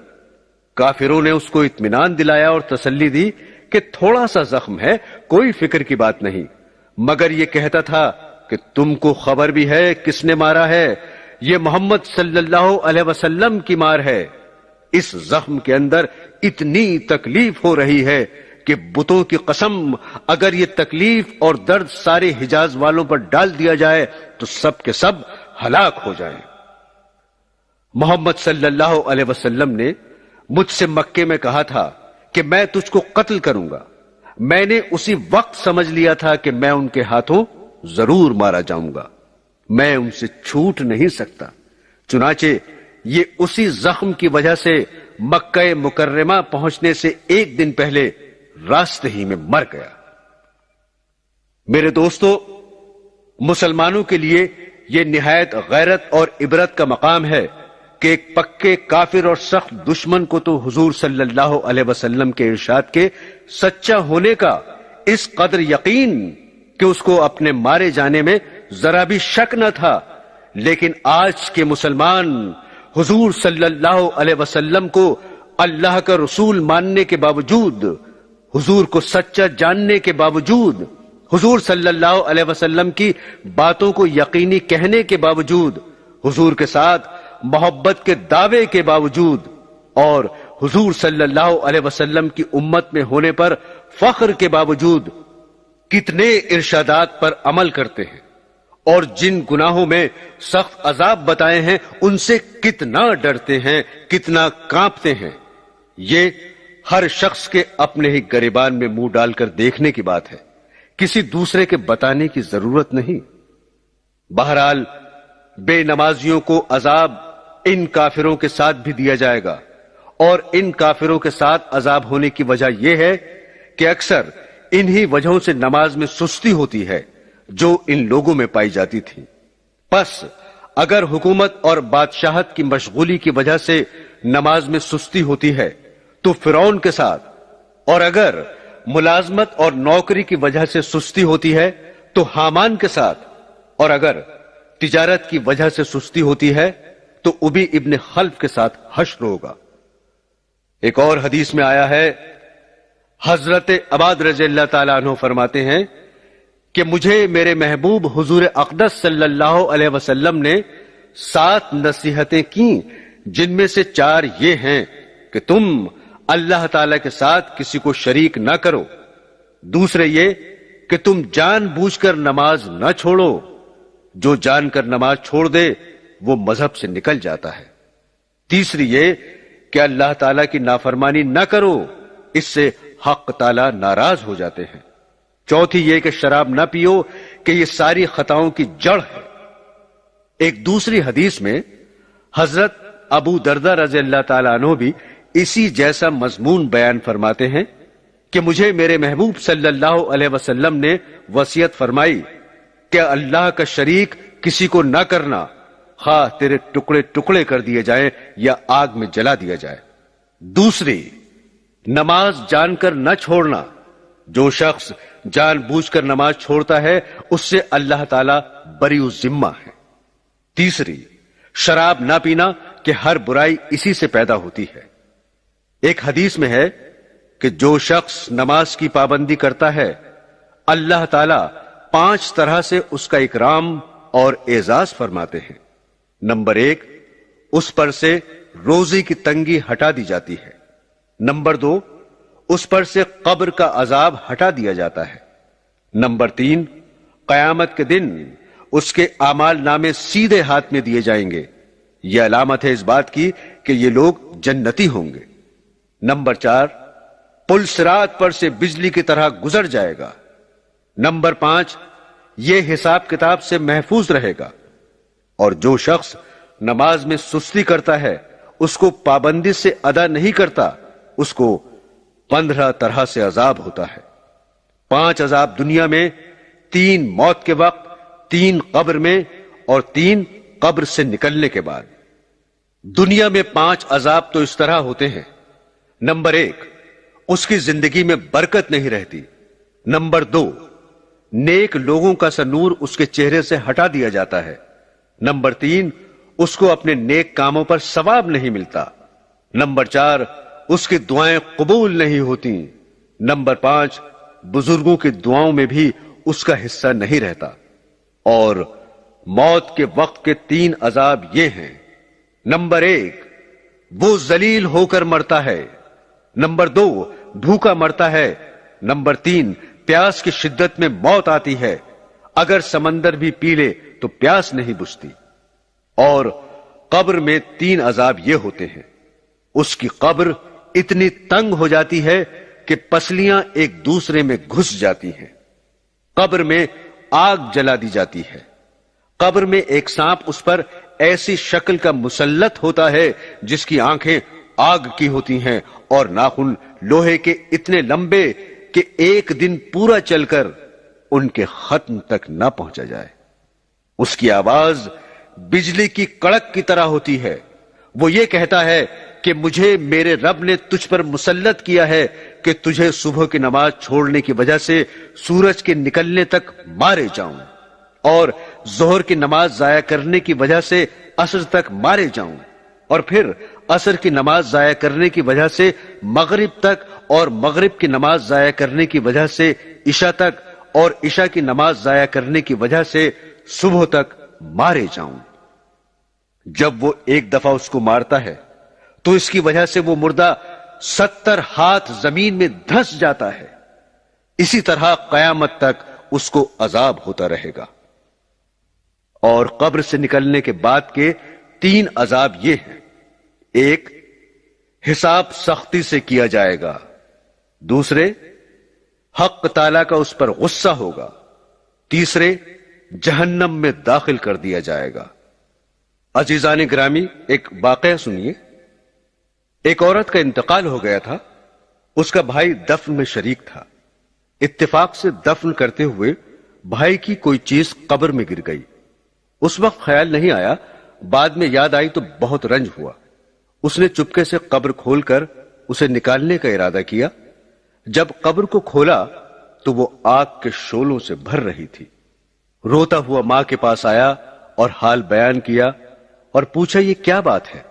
کافروں نے اس کو اطمینان دلایا اور تسلی دی کہ تھوڑا سا زخم ہے، کوئی فکر کی بات نہیں، مگر یہ کہتا تھا کہ تم کو خبر بھی ہے کس نے مارا ہے؟ یہ محمد صلی اللہ علیہ وسلم کی مار ہے۔ اس زخم کے اندر اتنی تکلیف ہو رہی ہے کہ بتوں کی قسم اگر یہ تکلیف اور درد سارے حجاز والوں پر ڈال دیا جائے تو سب کے سب ہلاک ہو جائیں۔ محمد صلی اللہ علیہ وسلم نے مجھ سے مکے میں کہا تھا کہ میں تجھ کو قتل کروں گا۔ میں نے اسی وقت سمجھ لیا تھا کہ میں ان کے ہاتھوں ضرور مارا جاؤں گا، میں ان سے چھوٹ نہیں سکتا۔ چنانچہ یہ اسی زخم کی وجہ سے مکہ مکرمہ پہنچنے سے ایک دن پہلے راستے ہی میں مر گیا۔ میرے دوستو، مسلمانوں کے لیے یہ نہایت غیرت اور عبرت کا مقام ہے کہ ایک پکے کافر اور سخت دشمن کو تو حضور صلی اللہ علیہ وسلم کے ارشاد کے سچا ہونے کا اس قدر یقین کہ اس کو اپنے مارے جانے میں ذرا بھی شک نہ تھا، لیکن آج کے مسلمان حضور صلی اللہ علیہ وسلم کو اللہ کا رسول ماننے کے باوجود، حضور کو سچا جاننے کے باوجود، حضور صلی اللہ علیہ وسلم کی باتوں کو یقینی کہنے کے باوجود، حضور کے ساتھ محبت کے دعوے کے باوجود اور حضور صلی اللہ علیہ وسلم کی امت میں ہونے پر فخر کے باوجود کتنے ارشادات پر عمل کرتے ہیں اور جن گناہوں میں سخت عذاب بتائے ہیں ان سے کتنا ڈرتے ہیں، کتنا کانپتے ہیں۔ یہ ہر شخص کے اپنے ہی گریبان میں منہ ڈال کر دیکھنے کی بات ہے، کسی دوسرے کے بتانے کی ضرورت نہیں۔ بہرحال بے نمازیوں کو عذاب ان کافروں کے ساتھ بھی دیا جائے گا، اور ان کافروں کے ساتھ عذاب ہونے کی وجہ یہ ہے کہ اکثر انہی وجہوں سے نماز میں سستی ہوتی ہے جو ان لوگوں میں پائی جاتی تھی۔ پس اگر حکومت اور بادشاہت کی مشغولی کی وجہ سے نماز میں سستی ہوتی ہے تو فرعون کے ساتھ، اور اگر ملازمت اور نوکری کی وجہ سے سستی ہوتی ہے تو حامان کے ساتھ، اور اگر تجارت کی وجہ سے سستی ہوتی ہے تو ابی ابن خلف کے ساتھ حشر ہوگا۔ ایک اور حدیث میں آیا ہے، حضرت عباد رضی اللہ تعالیٰ عنہ فرماتے ہیں کہ مجھے میرے محبوب حضور اقدس صلی اللہ علیہ وسلم نے 7 نصیحتیں کی، جن میں سے 4 یہ ہیں کہ تم اللہ تعالیٰ کے ساتھ کسی کو شریک نہ کرو، دوسرے یہ کہ تم جان بوجھ کر نماز نہ چھوڑو، جو جان کر نماز چھوڑ دے وہ مذہب سے نکل جاتا ہے، تیسری یہ کہ اللہ تعالیٰ کی نافرمانی نہ کرو، اس سے حق تعالیٰ ناراض ہو جاتے ہیں، چوتھی یہ کہ شراب نہ پیو کہ یہ ساری خطاؤں کی جڑ ہے۔ ایک دوسری حدیث میں حضرت ابو دردہ رضی اللہ تعالیٰ عنہ بھی اسی جیسا مضمون بیان فرماتے ہیں کہ مجھے میرے محبوب صلی اللہ علیہ وسلم نے وصیت فرمائی کہ اللہ کا شریک کسی کو نہ کرنا، خواہ تیرے ٹکڑے ٹکڑے کر دیے جائیں یا آگ میں جلا دیا جائے۔ دوسری، نماز جان کر نہ چھوڑنا، جو شخص جان بوجھ کر نماز چھوڑتا ہے اس سے اللہ تعالیٰ بری ذمہ ہے۔ تیسری، شراب نہ پینا کہ ہر برائی اسی سے پیدا ہوتی ہے۔ ایک حدیث میں ہے کہ جو شخص نماز کی پابندی کرتا ہے اللہ تعالیٰ 5 طرح سے اس کا اکرام اور اعزاز فرماتے ہیں۔ نمبر 1، اس پر سے روزی کی تنگی ہٹا دی جاتی ہے۔ نمبر 2، اس پر سے قبر کا عذاب ہٹا دیا جاتا ہے۔ نمبر 3، قیامت کے دن اس کے اعمال نامے سیدھے ہاتھ میں دیے جائیں گے، یہ علامت ہے اس بات کی کہ یہ لوگ جنتی ہوں گے۔ نمبر 4، پل صراط پر سے بجلی کی طرح گزر جائے گا۔ نمبر 5، یہ حساب کتاب سے محفوظ رہے گا۔ اور جو شخص نماز میں سستی کرتا ہے، اس کو پابندی سے ادا نہیں کرتا، اس کو 15 طرح سے عذاب ہوتا ہے۔ 5 عذاب دنیا میں، 3 موت کے وقت، 3 قبر میں، اور 3 قبر سے نکلنے کے بعد۔ دنیا میں 5 عذاب تو اس طرح ہوتے ہیں۔ نمبر 1، اس کی زندگی میں برکت نہیں رہتی۔ نمبر 2، نیک لوگوں کا سا نور اس کے چہرے سے ہٹا دیا جاتا ہے۔ نمبر 3، اس کو اپنے نیک کاموں پر ثواب نہیں ملتا۔ نمبر 4، اس کی دعائیں قبول نہیں ہوتی۔ نمبر 5، بزرگوں کی دعاؤں میں بھی اس کا حصہ نہیں رہتا۔ اور موت کے وقت کے 3 عذاب یہ ہیں۔ نمبر 1، وہ ذلیل ہو کر مرتا ہے۔ نمبر 2، بھوکا مرتا ہے۔ نمبر 3، پیاس کی شدت میں موت آتی ہے، اگر سمندر بھی پی لے تو پیاس نہیں بجھتی۔ اور قبر میں 3 عذاب یہ ہوتے ہیں۔ اس کی قبر اتنی تنگ ہو جاتی ہے کہ پسلیاں ایک دوسرے میں گھس جاتی ہیں۔ قبر میں آگ جلا دی جاتی ہے۔ قبر میں ایک سانپ اس پر ایسی شکل کا مسلط ہوتا ہے جس کی آنکھیں آگ کی ہوتی ہیں اور ناخن لوہے کے اتنے لمبے کہ ایک دن پورا چل کر ان کے ختم تک نہ پہنچا جائے۔ اس کی آواز بجلی کی کڑک کی طرح ہوتی ہے۔ وہ یہ کہتا ہے کہ مجھے میرے رب نے تجھ پر مسلط کیا ہے کہ تجھے صبح کی نماز چھوڑنے کی وجہ سے سورج کے نکلنے تک مارے جاؤں، اور ظہر کی نماز ضائع کرنے کی وجہ سے عصر تک مارے جاؤں، اور پھر عصر کی نماز ضائع کرنے کی وجہ سے مغرب تک، اور مغرب کی نماز ضائع کرنے کی وجہ سے عشاء تک، اور عشاء کی نماز ضائع کرنے کی وجہ سے صبح تک مارے جاؤں۔ جب وہ ایک دفعہ اس کو مارتا ہے تو اس کی وجہ سے وہ مردہ 70 ہاتھ زمین میں دھس جاتا ہے۔ اسی طرح قیامت تک اس کو عذاب ہوتا رہے گا۔ اور قبر سے نکلنے کے بعد کے 3 عذاب یہ ہیں۔ 1، حساب سختی سے کیا جائے گا۔ دوسرے، حق تعالیٰ کا اس پر غصہ ہوگا۔ تیسرے، جہنم میں داخل کر دیا جائے گا۔ عزیزان گرامی، ایک واقعہ سنیے۔ ایک عورت کا انتقال ہو گیا تھا۔ اس کا بھائی دفن میں شریک تھا۔ اتفاق سے دفن کرتے ہوئے بھائی کی کوئی چیز قبر میں گر گئی۔ اس وقت خیال نہیں آیا، بعد میں یاد آئی تو بہت رنج ہوا۔ اس نے چپکے سے قبر کھول کر اسے نکالنے کا ارادہ کیا۔ جب قبر کو کھولا تو وہ آگ کے شعلوں سے بھر رہی تھی۔ روتا ہوا ماں کے پاس آیا اور حال بیان کیا اور پوچھا یہ کیا بات ہے؟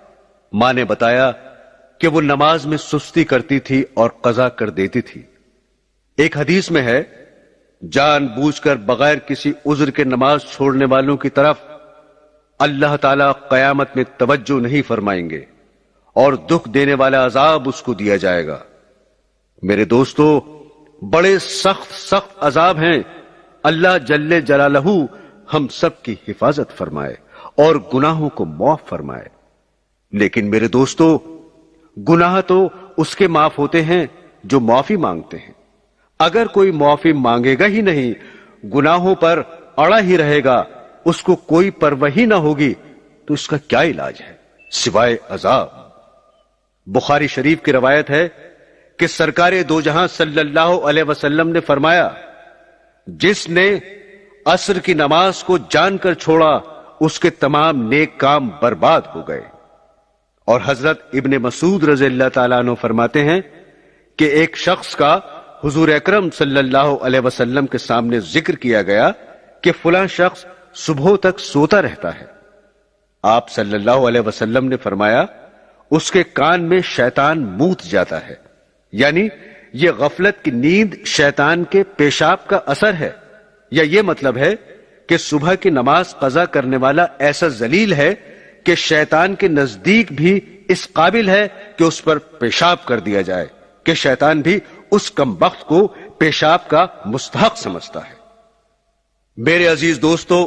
ماں نے بتایا کہ وہ نماز میں سستی کرتی تھی اور قضا کر دیتی تھی۔ ایک حدیث میں ہے، جان بوجھ کر بغیر کسی عذر کے نماز چھوڑنے والوں کی طرف اللہ تعالیٰ قیامت میں توجہ نہیں فرمائیں گے اور دکھ دینے والا عذاب اس کو دیا جائے گا۔ میرے دوستو، بڑے سخت عذاب ہیں۔ اللہ جل جلالہ ہم سب کی حفاظت فرمائے اور گناہوں کو معاف فرمائے۔ لیکن میرے دوستو، گناہ تو اس کے معاف ہوتے ہیں جو معافی مانگتے ہیں۔ اگر کوئی معافی مانگے گا ہی نہیں، گناہوں پر اڑا ہی رہے گا، اس کو کوئی پرواہ نہ ہوگی، تو اس کا کیا علاج ہے سوائے عذاب؟ بخاری شریف کی روایت ہے کہ سرکار دو جہاں صلی اللہ علیہ وسلم نے فرمایا، جس نے عصر کی نماز کو جان کر چھوڑا اس کے تمام نیک کام برباد ہو گئے۔ اور حضرت ابن مسعود رضی اللہ تعالیٰ عنہ فرماتے ہیں کہ ایک شخص کا حضور اکرم صلی اللہ علیہ وسلم کے سامنے ذکر کیا گیا کہ فلاں شخص صبح تک سوتا رہتا ہے۔ آپ صلی اللہ علیہ وسلم نے فرمایا، اس کے کان میں شیطان موت جاتا ہے، یعنی یہ غفلت کی نیند شیطان کے پیشاب کا اثر ہے، یا یہ مطلب ہے کہ صبح کی نماز قضا کرنے والا ایسا ذلیل ہے کہ شیطان کے نزدیک بھی اس قابل ہے کہ اس پر پیشاب کر دیا جائے، کہ شیطان بھی اس کمبخت کو پیشاب کا مستحق سمجھتا ہے۔ میرے عزیز دوستو،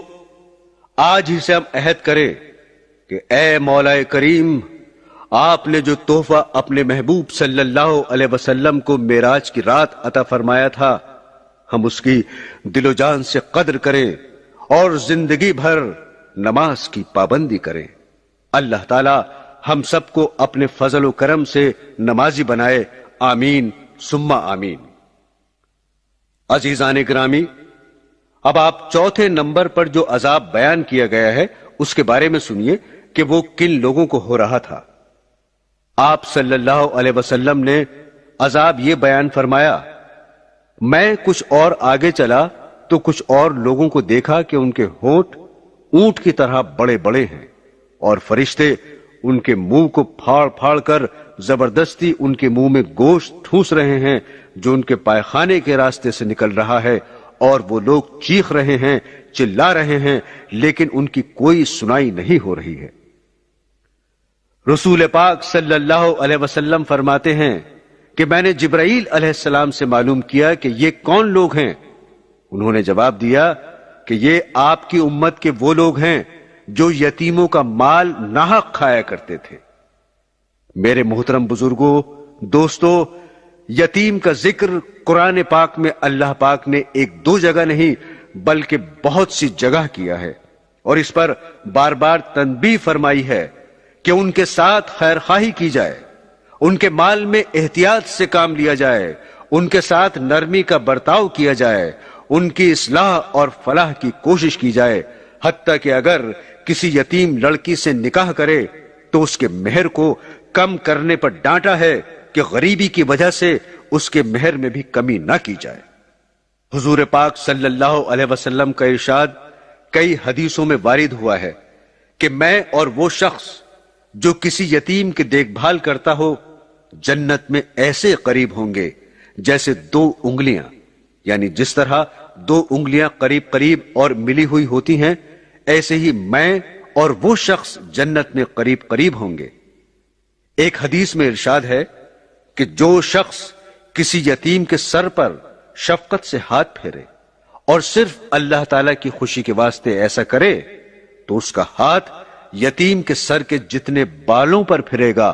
آج ہی سے ہم عہد کریں کہ اے مولا کریم، آپ نے جو تحفہ اپنے محبوب صلی اللہ علیہ وسلم کو معراج کی رات عطا فرمایا تھا، ہم اس کی دل و جان سے قدر کریں اور زندگی بھر نماز کی پابندی کریں۔ اللہ تعالی ہم سب کو اپنے فضل و کرم سے نمازی بنائے، آمین ثم آمین۔ عزیزان گرامی، اب آپ چوتھے نمبر پر جو عذاب بیان کیا گیا ہے اس کے بارے میں سنیے کہ وہ کن لوگوں کو ہو رہا تھا۔ آپ صلی اللہ علیہ وسلم نے عذاب یہ بیان فرمایا، میں کچھ اور آگے چلا تو کچھ اور لوگوں کو دیکھا کہ ان کے ہونٹ اونٹ کی طرح بڑے بڑے ہیں اور فرشتے ان کے منہ کو پھاڑ پھاڑ کر زبردستی ان کے منہ میں گوشت ٹھوس رہے ہیں جو ان کے پائخانے کے راستے سے نکل رہا ہے، اور وہ لوگ چیخ رہے ہیں، چلا رہے ہیں، لیکن ان کی کوئی سنائی نہیں ہو رہی ہے۔ رسول پاک صلی اللہ علیہ وسلم فرماتے ہیں کہ میں نے جبرائیل علیہ السلام سے معلوم کیا کہ یہ کون لوگ ہیں؟ انہوں نے جواب دیا کہ یہ آپ کی امت کے وہ لوگ ہیں جو یتیموں کا مال ناحق کھایا کرتے تھے۔ میرے محترم بزرگوں، دوستو، یتیم کا ذکر قرآن پاک میں اللہ پاک نے ایک دو جگہ نہیں بلکہ بہت سی جگہ کیا ہے، اور اس پر بار بار تنبیہ فرمائی ہے کہ ان کے ساتھ خیر خواہی کی جائے، ان کے مال میں احتیاط سے کام لیا جائے، ان کے ساتھ نرمی کا برتاؤ کیا جائے، ان کی اصلاح اور فلاح کی کوشش کی جائے، حتیٰ کہ اگر کسی یتیم لڑکی سے نکاح کرے تو اس کے مہر کو کم کرنے پر ڈانٹا ہے کہ غریبی کی وجہ سے اس کے مہر میں بھی کمی نہ کی جائے۔ حضور پاک صلی اللہ علیہ وسلم کا ارشاد کئی حدیثوں میں وارد ہوا ہے کہ میں اور وہ شخص جو کسی یتیم کی دیکھ بھال کرتا ہو جنت میں ایسے قریب ہوں گے جیسے دو انگلیاں، یعنی جس طرح دو انگلیاں قریب قریب اور ملی ہوئی ہوتی ہیں، ایسے ہی میں اور وہ شخص جنت میں قریب قریب ہوں گے۔ ایک حدیث میں ارشاد ہے کہ جو شخص کسی یتیم کے سر پر شفقت سے ہاتھ پھیرے اور صرف اللہ تعالی کی خوشی کے واسطے ایسا کرے تو اس کا ہاتھ یتیم کے سر کے جتنے بالوں پر پھرے گا،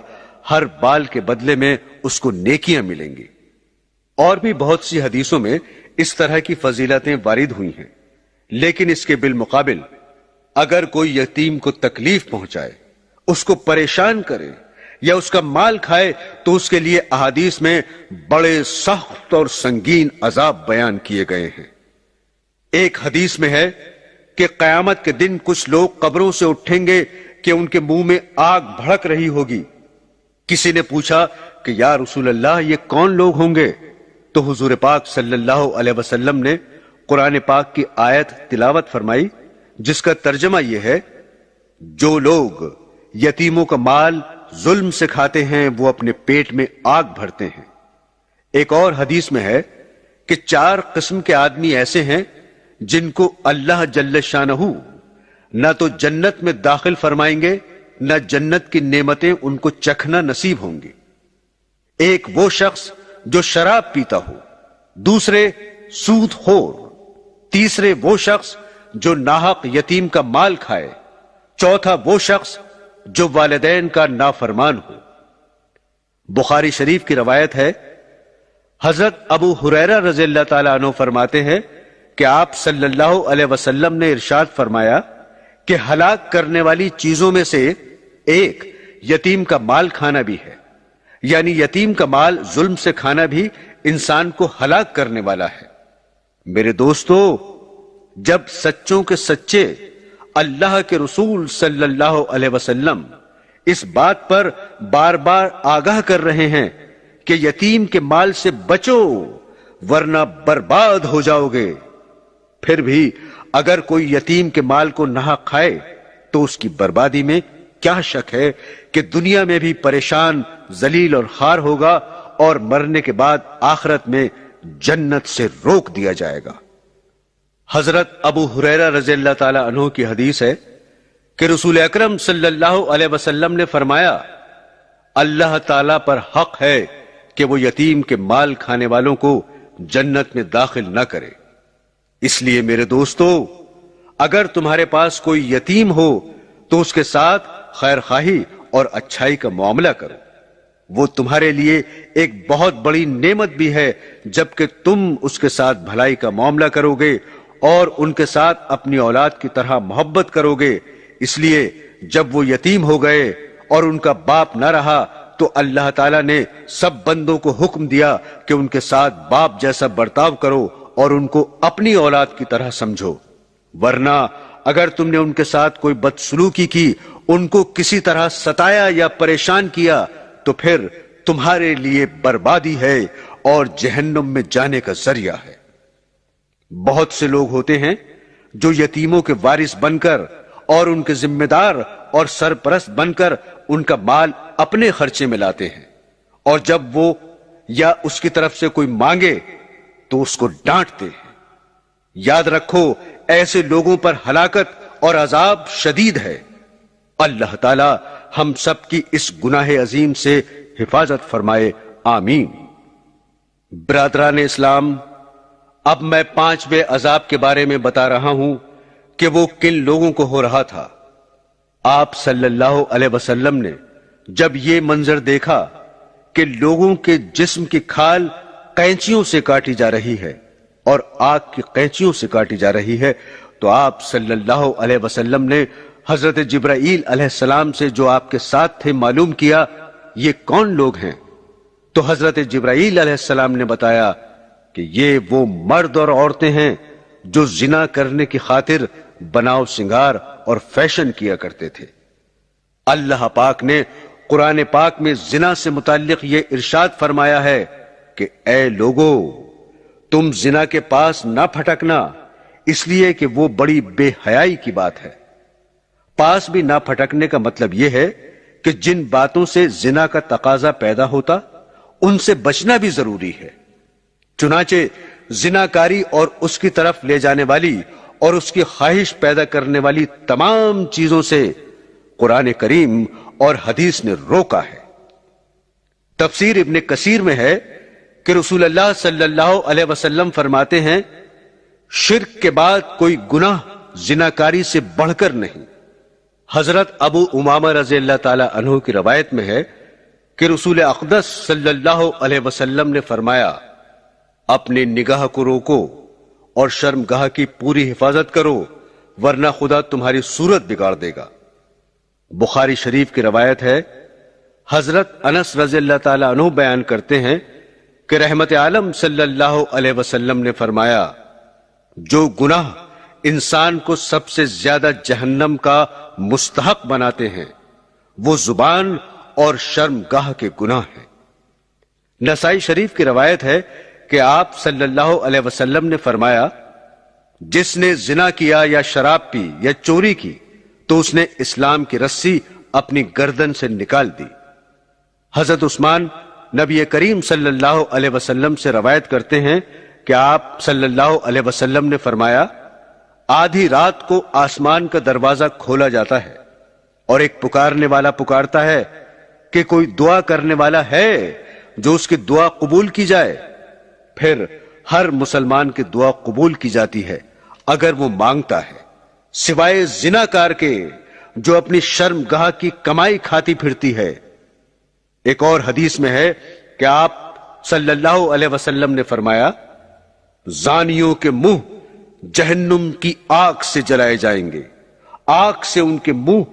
ہر بال کے بدلے میں اس کو نیکیاں ملیں گی۔ اور بھی بہت سی حدیثوں میں اس طرح کی فضیلتیں وارد ہوئی ہیں، لیکن اس کے بالمقابل اگر کوئی یتیم کو تکلیف پہنچائے، اس کو پریشان کرے یا اس کا مال کھائے تو اس کے لیے احادیث میں بڑے سخت اور سنگین عذاب بیان کیے گئے ہیں۔ ایک حدیث میں ہے کہ قیامت کے دن کچھ لوگ قبروں سے اٹھیں گے کہ ان کے منہ میں آگ بھڑک رہی ہوگی۔ کسی نے پوچھا کہ یا رسول اللہ یہ کون لوگ ہوں گے؟ تو حضور پاک صلی اللہ علیہ وسلم نے قرآن پاک کی آیت تلاوت فرمائی جس کا ترجمہ یہ ہے، جو لوگ یتیموں کا مال ظلم سے کھاتے ہیں وہ اپنے پیٹ میں آگ بھرتے ہیں۔ ایک اور حدیث میں ہے کہ 4 قسم کے آدمی ایسے ہیں جن کو اللہ جل شانہ نہ تو جنت میں داخل فرمائیں گے نہ جنت کی نعمتیں ان کو چکھنا نصیب ہوں گی۔ ایک وہ شخص جو شراب پیتا ہو، دوسرے سود خور، تیسرے وہ شخص جو ناحق یتیم کا مال کھائے، چوتھا وہ شخص جو والدین کا نافرمان ہو۔ بخاری شریف کی روایت ہے، حضرت ابو ہریرہ رضی اللہ تعالیٰ عنہ فرماتے ہیں کہ آپ صلی اللہ علیہ وسلم نے ارشاد فرمایا کہ ہلاک کرنے والی چیزوں میں سے ایک یتیم کا مال کھانا بھی ہے، یعنی یتیم کا مال ظلم سے کھانا بھی انسان کو ہلاک کرنے والا ہے۔ میرے دوستو، جب سچوں کے سچے اللہ کے رسول صلی اللہ علیہ وسلم اس بات پر بار بار آگاہ کر رہے ہیں کہ یتیم کے مال سے بچو ورنہ برباد ہو جاؤ گے، پھر بھی اگر کوئی یتیم کے مال کو ناحق کھائے تو اس کی بربادی میں کیا شک ہے کہ دنیا میں بھی پریشان، ذلیل اور خوار ہوگا، اور مرنے کے بعد آخرت میں جنت سے روک دیا جائے گا۔ حضرت ابو ہریرہ رضی اللہ تعالی عنہ کی حدیث ہے کہ رسول اکرم صلی اللہ علیہ وسلم نے فرمایا، اللہ تعالی پر حق ہے کہ وہ یتیم کے مال کھانے والوں کو جنت میں داخل نہ کرے۔ اس لیے میرے دوستو، اگر تمہارے پاس کوئی یتیم ہو تو اس کے ساتھ خیر خواہی اور اچھائی کا معاملہ کرو، وہ تمہارے لیے ایک بہت بڑی نعمت بھی ہے جبکہ تم اس کے ساتھ بھلائی کا معاملہ کرو گے اور ان کے ساتھ اپنی اولاد کی طرح محبت کرو گے۔ اس لیے جب وہ یتیم ہو گئے اور ان کا باپ نہ رہا تو اللہ تعالیٰ نے سب بندوں کو حکم دیا کہ ان کے ساتھ باپ جیسا برتاؤ کرو اور ان کو اپنی اولاد کی طرح سمجھو، ورنہ اگر تم نے ان کے ساتھ کوئی بدسلوکی کی، ان کو کسی طرح ستایا یا پریشان کیا تو پھر تمہارے لیے بربادی ہے اور جہنم میں جانے کا ذریعہ ہے۔ بہت سے لوگ ہوتے ہیں جو یتیموں کے وارث بن کر اور ان کے ذمہ دار اور سرپرست بن کر ان کا مال اپنے خرچے میں لاتے ہیں، اور جب وہ یا اس کی طرف سے کوئی مانگے تو اس کو ڈانٹتے ہیں۔ یاد رکھو ایسے لوگوں پر ہلاکت اور عذاب شدید ہے۔ اللہ تعالی ہم سب کی اس گناہ عظیم سے حفاظت فرمائے، آمین۔ برادران اسلام، اب میں 5ویں عذاب کے بارے میں بتا رہا ہوں کہ وہ کن لوگوں کو ہو رہا تھا۔ آپ صلی اللہ علیہ وسلم نے جب یہ منظر دیکھا کہ لوگوں کے جسم کی کھال قینچیوں سے کاٹی جا رہی ہے اور آگ کی قینچیوں سے کاٹی جا رہی ہے، تو آپ صلی اللہ علیہ وسلم نے حضرت جبرائیل علیہ السلام سے جو آپ کے ساتھ تھے معلوم کیا یہ کون لوگ ہیں؟ تو حضرت جبرائیل علیہ السلام نے بتایا کہ یہ وہ مرد اور عورتیں ہیں جو زنا کرنے کی خاطر بناؤ سنگار اور فیشن کیا کرتے تھے۔ اللہ پاک نے قرآن پاک میں زنا سے متعلق یہ ارشاد فرمایا ہے کہ اے لوگو، تم زنا کے پاس نہ پھٹکنا، اس لیے کہ وہ بڑی بے حیائی کی بات ہے۔ پاس بھی نہ پھٹکنے کا مطلب یہ ہے کہ جن باتوں سے زنا کا تقاضا پیدا ہوتا ان سے بچنا بھی ضروری ہے۔ چنانچہ زناکاری اور اس کی طرف لے جانے والی اور اس کی خواہش پیدا کرنے والی تمام چیزوں سے قرآن کریم اور حدیث نے روکا ہے۔ تفسیر ابن کثیر میں ہے کہ رسول اللہ صلی اللہ علیہ وسلم فرماتے ہیں، شرک کے بعد کوئی گناہ زناکاری سے بڑھ کر نہیں۔ حضرت ابو امامہ رضی اللہ تعالی عنہ کی روایت میں ہے کہ رسول اقدس صلی اللہ علیہ وسلم نے فرمایا، اپنی نگاہ کو روکو اور شرمگاہ کی پوری حفاظت کرو، ورنہ خدا تمہاری صورت بگاڑ دے گا۔ بخاری شریف کی روایت ہے، حضرت انس رضی اللہ تعالی عنہ بیان کرتے ہیں کہ رحمت عالم صلی اللہ علیہ وسلم نے فرمایا، جو گناہ انسان کو سب سے زیادہ جہنم کا مستحق بناتے ہیں وہ زبان اور شرمگاہ کے گناہ ہیں۔ نسائی شریف کی روایت ہے کہ آپ صلی اللہ علیہ وسلم نے فرمایا، جس نے زنا کیا یا شراب پی یا چوری کی تو اس نے اسلام کی رسی اپنی گردن سے نکال دی۔ حضرت عثمان نبی کریم صلی اللہ علیہ وسلم سے روایت کرتے ہیں کہ آپ صلی اللہ علیہ وسلم نے فرمایا، آدھی رات کو آسمان کا دروازہ کھولا جاتا ہے اور ایک پکارنے والا پکارتا ہے کہ کوئی دعا کرنے والا ہے جو اس کی دعا قبول کی جائے۔ پھر ہر مسلمان کی دعا قبول کی جاتی ہے اگر وہ مانگتا ہے، سوائے زناکار کے جو اپنی شرمگاہ کی کمائی کھاتی پھرتی ہے۔ ایک اور حدیث میں ہے کہ آپ صلی اللہ علیہ وسلم نے فرمایا، زانیوں کے منہ جہنم کی آگ سے جلائے جائیں گے، آگ سے ان کے منہ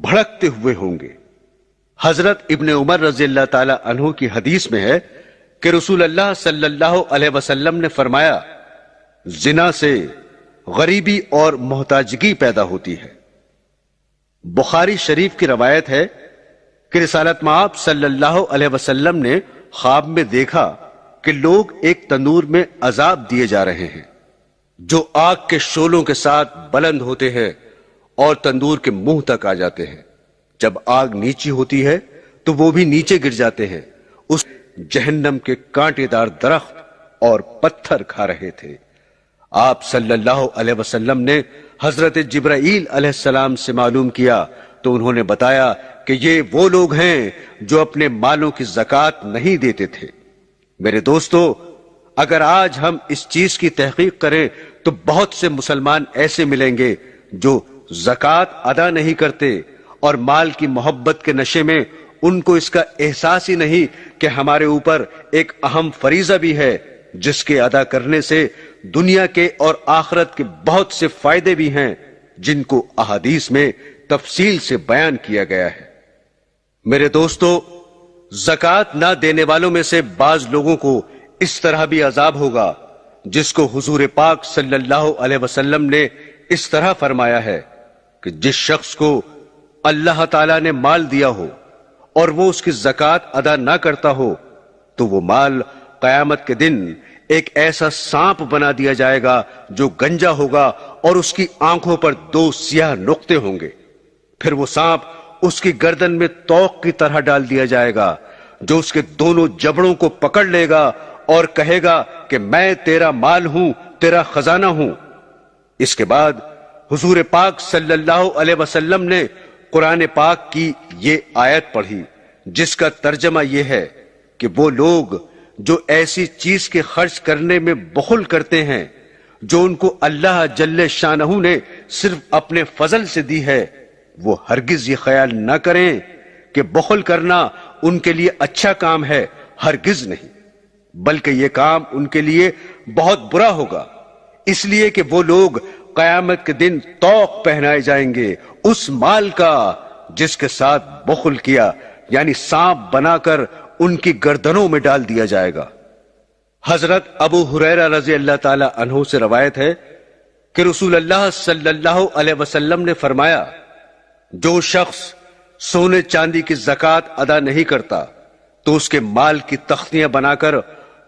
بھڑکتے ہوئے ہوں گے۔ حضرت ابن عمر رضی اللہ تعالی عنہ کی حدیث میں ہے کہ رسول اللہ صلی اللہ علیہ وسلم نے فرمایا، زنا سے غریبی اور محتاجگی پیدا ہوتی ہے۔ بخاری شریف کی روایت ہے کہ رسالت مآب صلی اللہ علیہ وسلم نے خواب میں دیکھا کہ لوگ ایک تندور میں عذاب دیے جا رہے ہیں جو آگ کے شعلوں کے ساتھ بلند ہوتے ہیں اور تندور کے منہ تک آ جاتے ہیں۔ جب آگ نیچی ہوتی ہے تو وہ بھی نیچے گر جاتے ہیں۔ اس جہنم کے کانٹے دار درخت اور پتھر کھا رہے تھے۔ آپ صلی اللہ علیہ وسلم نے حضرت جبرائیل علیہ السلام سے معلوم کیا تو انہوں نے بتایا کہ یہ وہ لوگ ہیں جو اپنے مالوں کی زکوٰۃ نہیں دیتے تھے۔ میرے دوستو، اگر آج ہم اس چیز کی تحقیق کریں تو بہت سے مسلمان ایسے ملیں گے جو زکوٰۃ ادا نہیں کرتے، اور مال کی محبت کے نشے میں ان کو اس کا احساس ہی نہیں کہ ہمارے اوپر ایک اہم فریضہ بھی ہے جس کے ادا کرنے سے دنیا کے اور آخرت کے بہت سے فائدے بھی ہیں جن کو احادیث میں تفصیل سے بیان کیا گیا ہے۔ میرے دوستو، زکوٰۃ نہ دینے والوں میں سے بعض لوگوں کو اس طرح بھی عذاب ہوگا جس کو حضور پاک صلی اللہ علیہ وسلم نے اس طرح فرمایا ہے کہ جس شخص کو اللہ تعالیٰ نے مال دیا ہو اور وہ اس کی زکوٰۃ ادا نہ کرتا ہو تو وہ مال قیامت کے دن ایک ایسا سانپ بنا دیا جائے گا جو گنجا ہوگا اور اس کی آنکھوں پر 2 سیاہ نقطے ہوں گے. پھر وہ سانپ اس کی گردن میں توق کی طرح ڈال دیا جائے گا جو اس کے دونوں جبڑوں کو پکڑ لے گا اور کہے گا کہ میں تیرا مال ہوں، تیرا خزانہ ہوں. اس کے بعد حضور پاک صلی اللہ علیہ وسلم نے قرآن پاک کی یہ آیت پڑھی جس کا ترجمہ یہ ہے کہ وہ لوگ جو ایسی چیز کے خرچ کرنے میں بخل کرتے ہیں جو ان کو اللہ جل شانہ نے صرف اپنے فضل سے دی ہے، وہ ہرگز یہ خیال نہ کریں کہ بخل کرنا ان کے لیے اچھا کام ہے. ہرگز نہیں، بلکہ یہ کام ان کے لیے بہت برا ہوگا، اس لیے کہ وہ لوگ قیامت کے دن طوق پہنائے جائیں گے اس مال کا جس کے ساتھ بخل کیا، یعنی سانپ بنا کر ان کی گردنوں میں ڈال دیا جائے گا. حضرت ابو ہریرہ رضی اللہ تعالی عنہ سے روایت ہے کہ رسول اللہ صلی اللہ علیہ وسلم نے فرمایا، جو شخص سونے چاندی کی زکوٰۃ ادا نہیں کرتا تو اس کے مال کی تختیاں بنا کر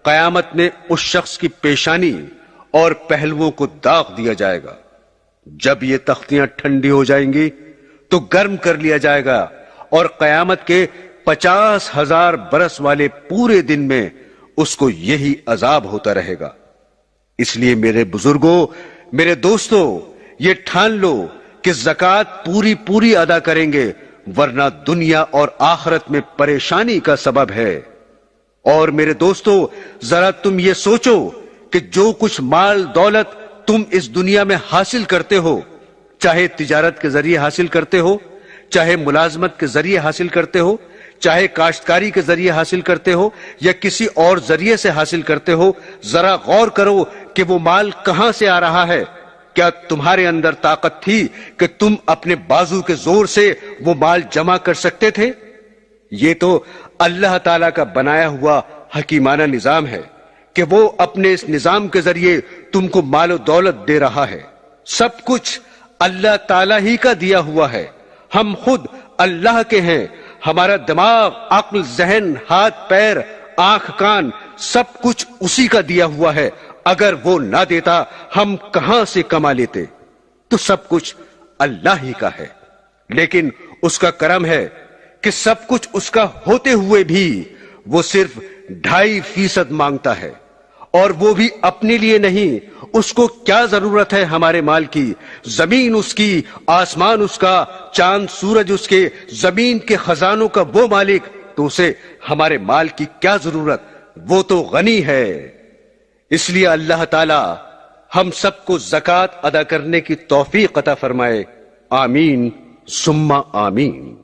قیامت میں اس شخص کی پیشانی اور پہلوؤں کو داغ دیا جائے گا. جب یہ تختیاں ٹھنڈی ہو جائیں گی تو گرم کر لیا جائے گا اور قیامت کے 50,000 برس والے پورے دن میں اس کو یہی عذاب ہوتا رہے گا. اس لیے میرے بزرگوں، میرے دوستو، یہ ٹھان لو کہ زکوٰۃ پوری ادا کریں گے ورنہ دنیا اور آخرت میں پریشانی کا سبب ہے. اور میرے دوستو، ذرا تم یہ سوچو کہ جو کچھ مال دولت تم اس دنیا میں حاصل کرتے ہو، چاہے تجارت کے ذریعے حاصل کرتے ہو، چاہے ملازمت کے ذریعے حاصل کرتے ہو، چاہے کاشتکاری کے ذریعے حاصل کرتے ہو یا کسی اور ذریعے سے حاصل کرتے ہو، ذرا غور کرو کہ وہ مال کہاں سے آ رہا ہے. کیا تمہارے اندر طاقت تھی کہ تم اپنے بازو کے زور سے وہ مال جمع کر سکتے تھے؟ یہ تو اللہ تعالیٰ کا بنایا ہوا حکیمانہ نظام ہے کہ وہ اپنے اس نظام کے ذریعے تم کو مال و دولت دے رہا ہے. سب کچھ اللہ تعالیٰ ہی کا دیا ہوا ہے. ہم خود اللہ کے ہیں. ہمارا دماغ، عقل، ذہن، ہاتھ، پیر، آنکھ، کان، سب کچھ اسی کا دیا ہوا ہے. اگر وہ نہ دیتا ہم کہاں سے کما لیتے؟ تو سب کچھ اللہ ہی کا ہے. لیکن اس کا کرم ہے کہ سب کچھ اس کا ہوتے ہوئے بھی وہ صرف 2.5% مانگتا ہے، اور وہ بھی اپنے لیے نہیں. اس کو کیا ضرورت ہے ہمارے مال کی؟ زمین اس کی، آسمان اس کا، چاند سورج اس کے، زمین کے خزانوں کا وہ مالک، تو اسے ہمارے مال کی کیا ضرورت؟ وہ تو غنی ہے. اس لیے اللہ تعالی ہم سب کو زکوٰۃ ادا کرنے کی توفیق عطا فرمائے. آمین ثم آمین.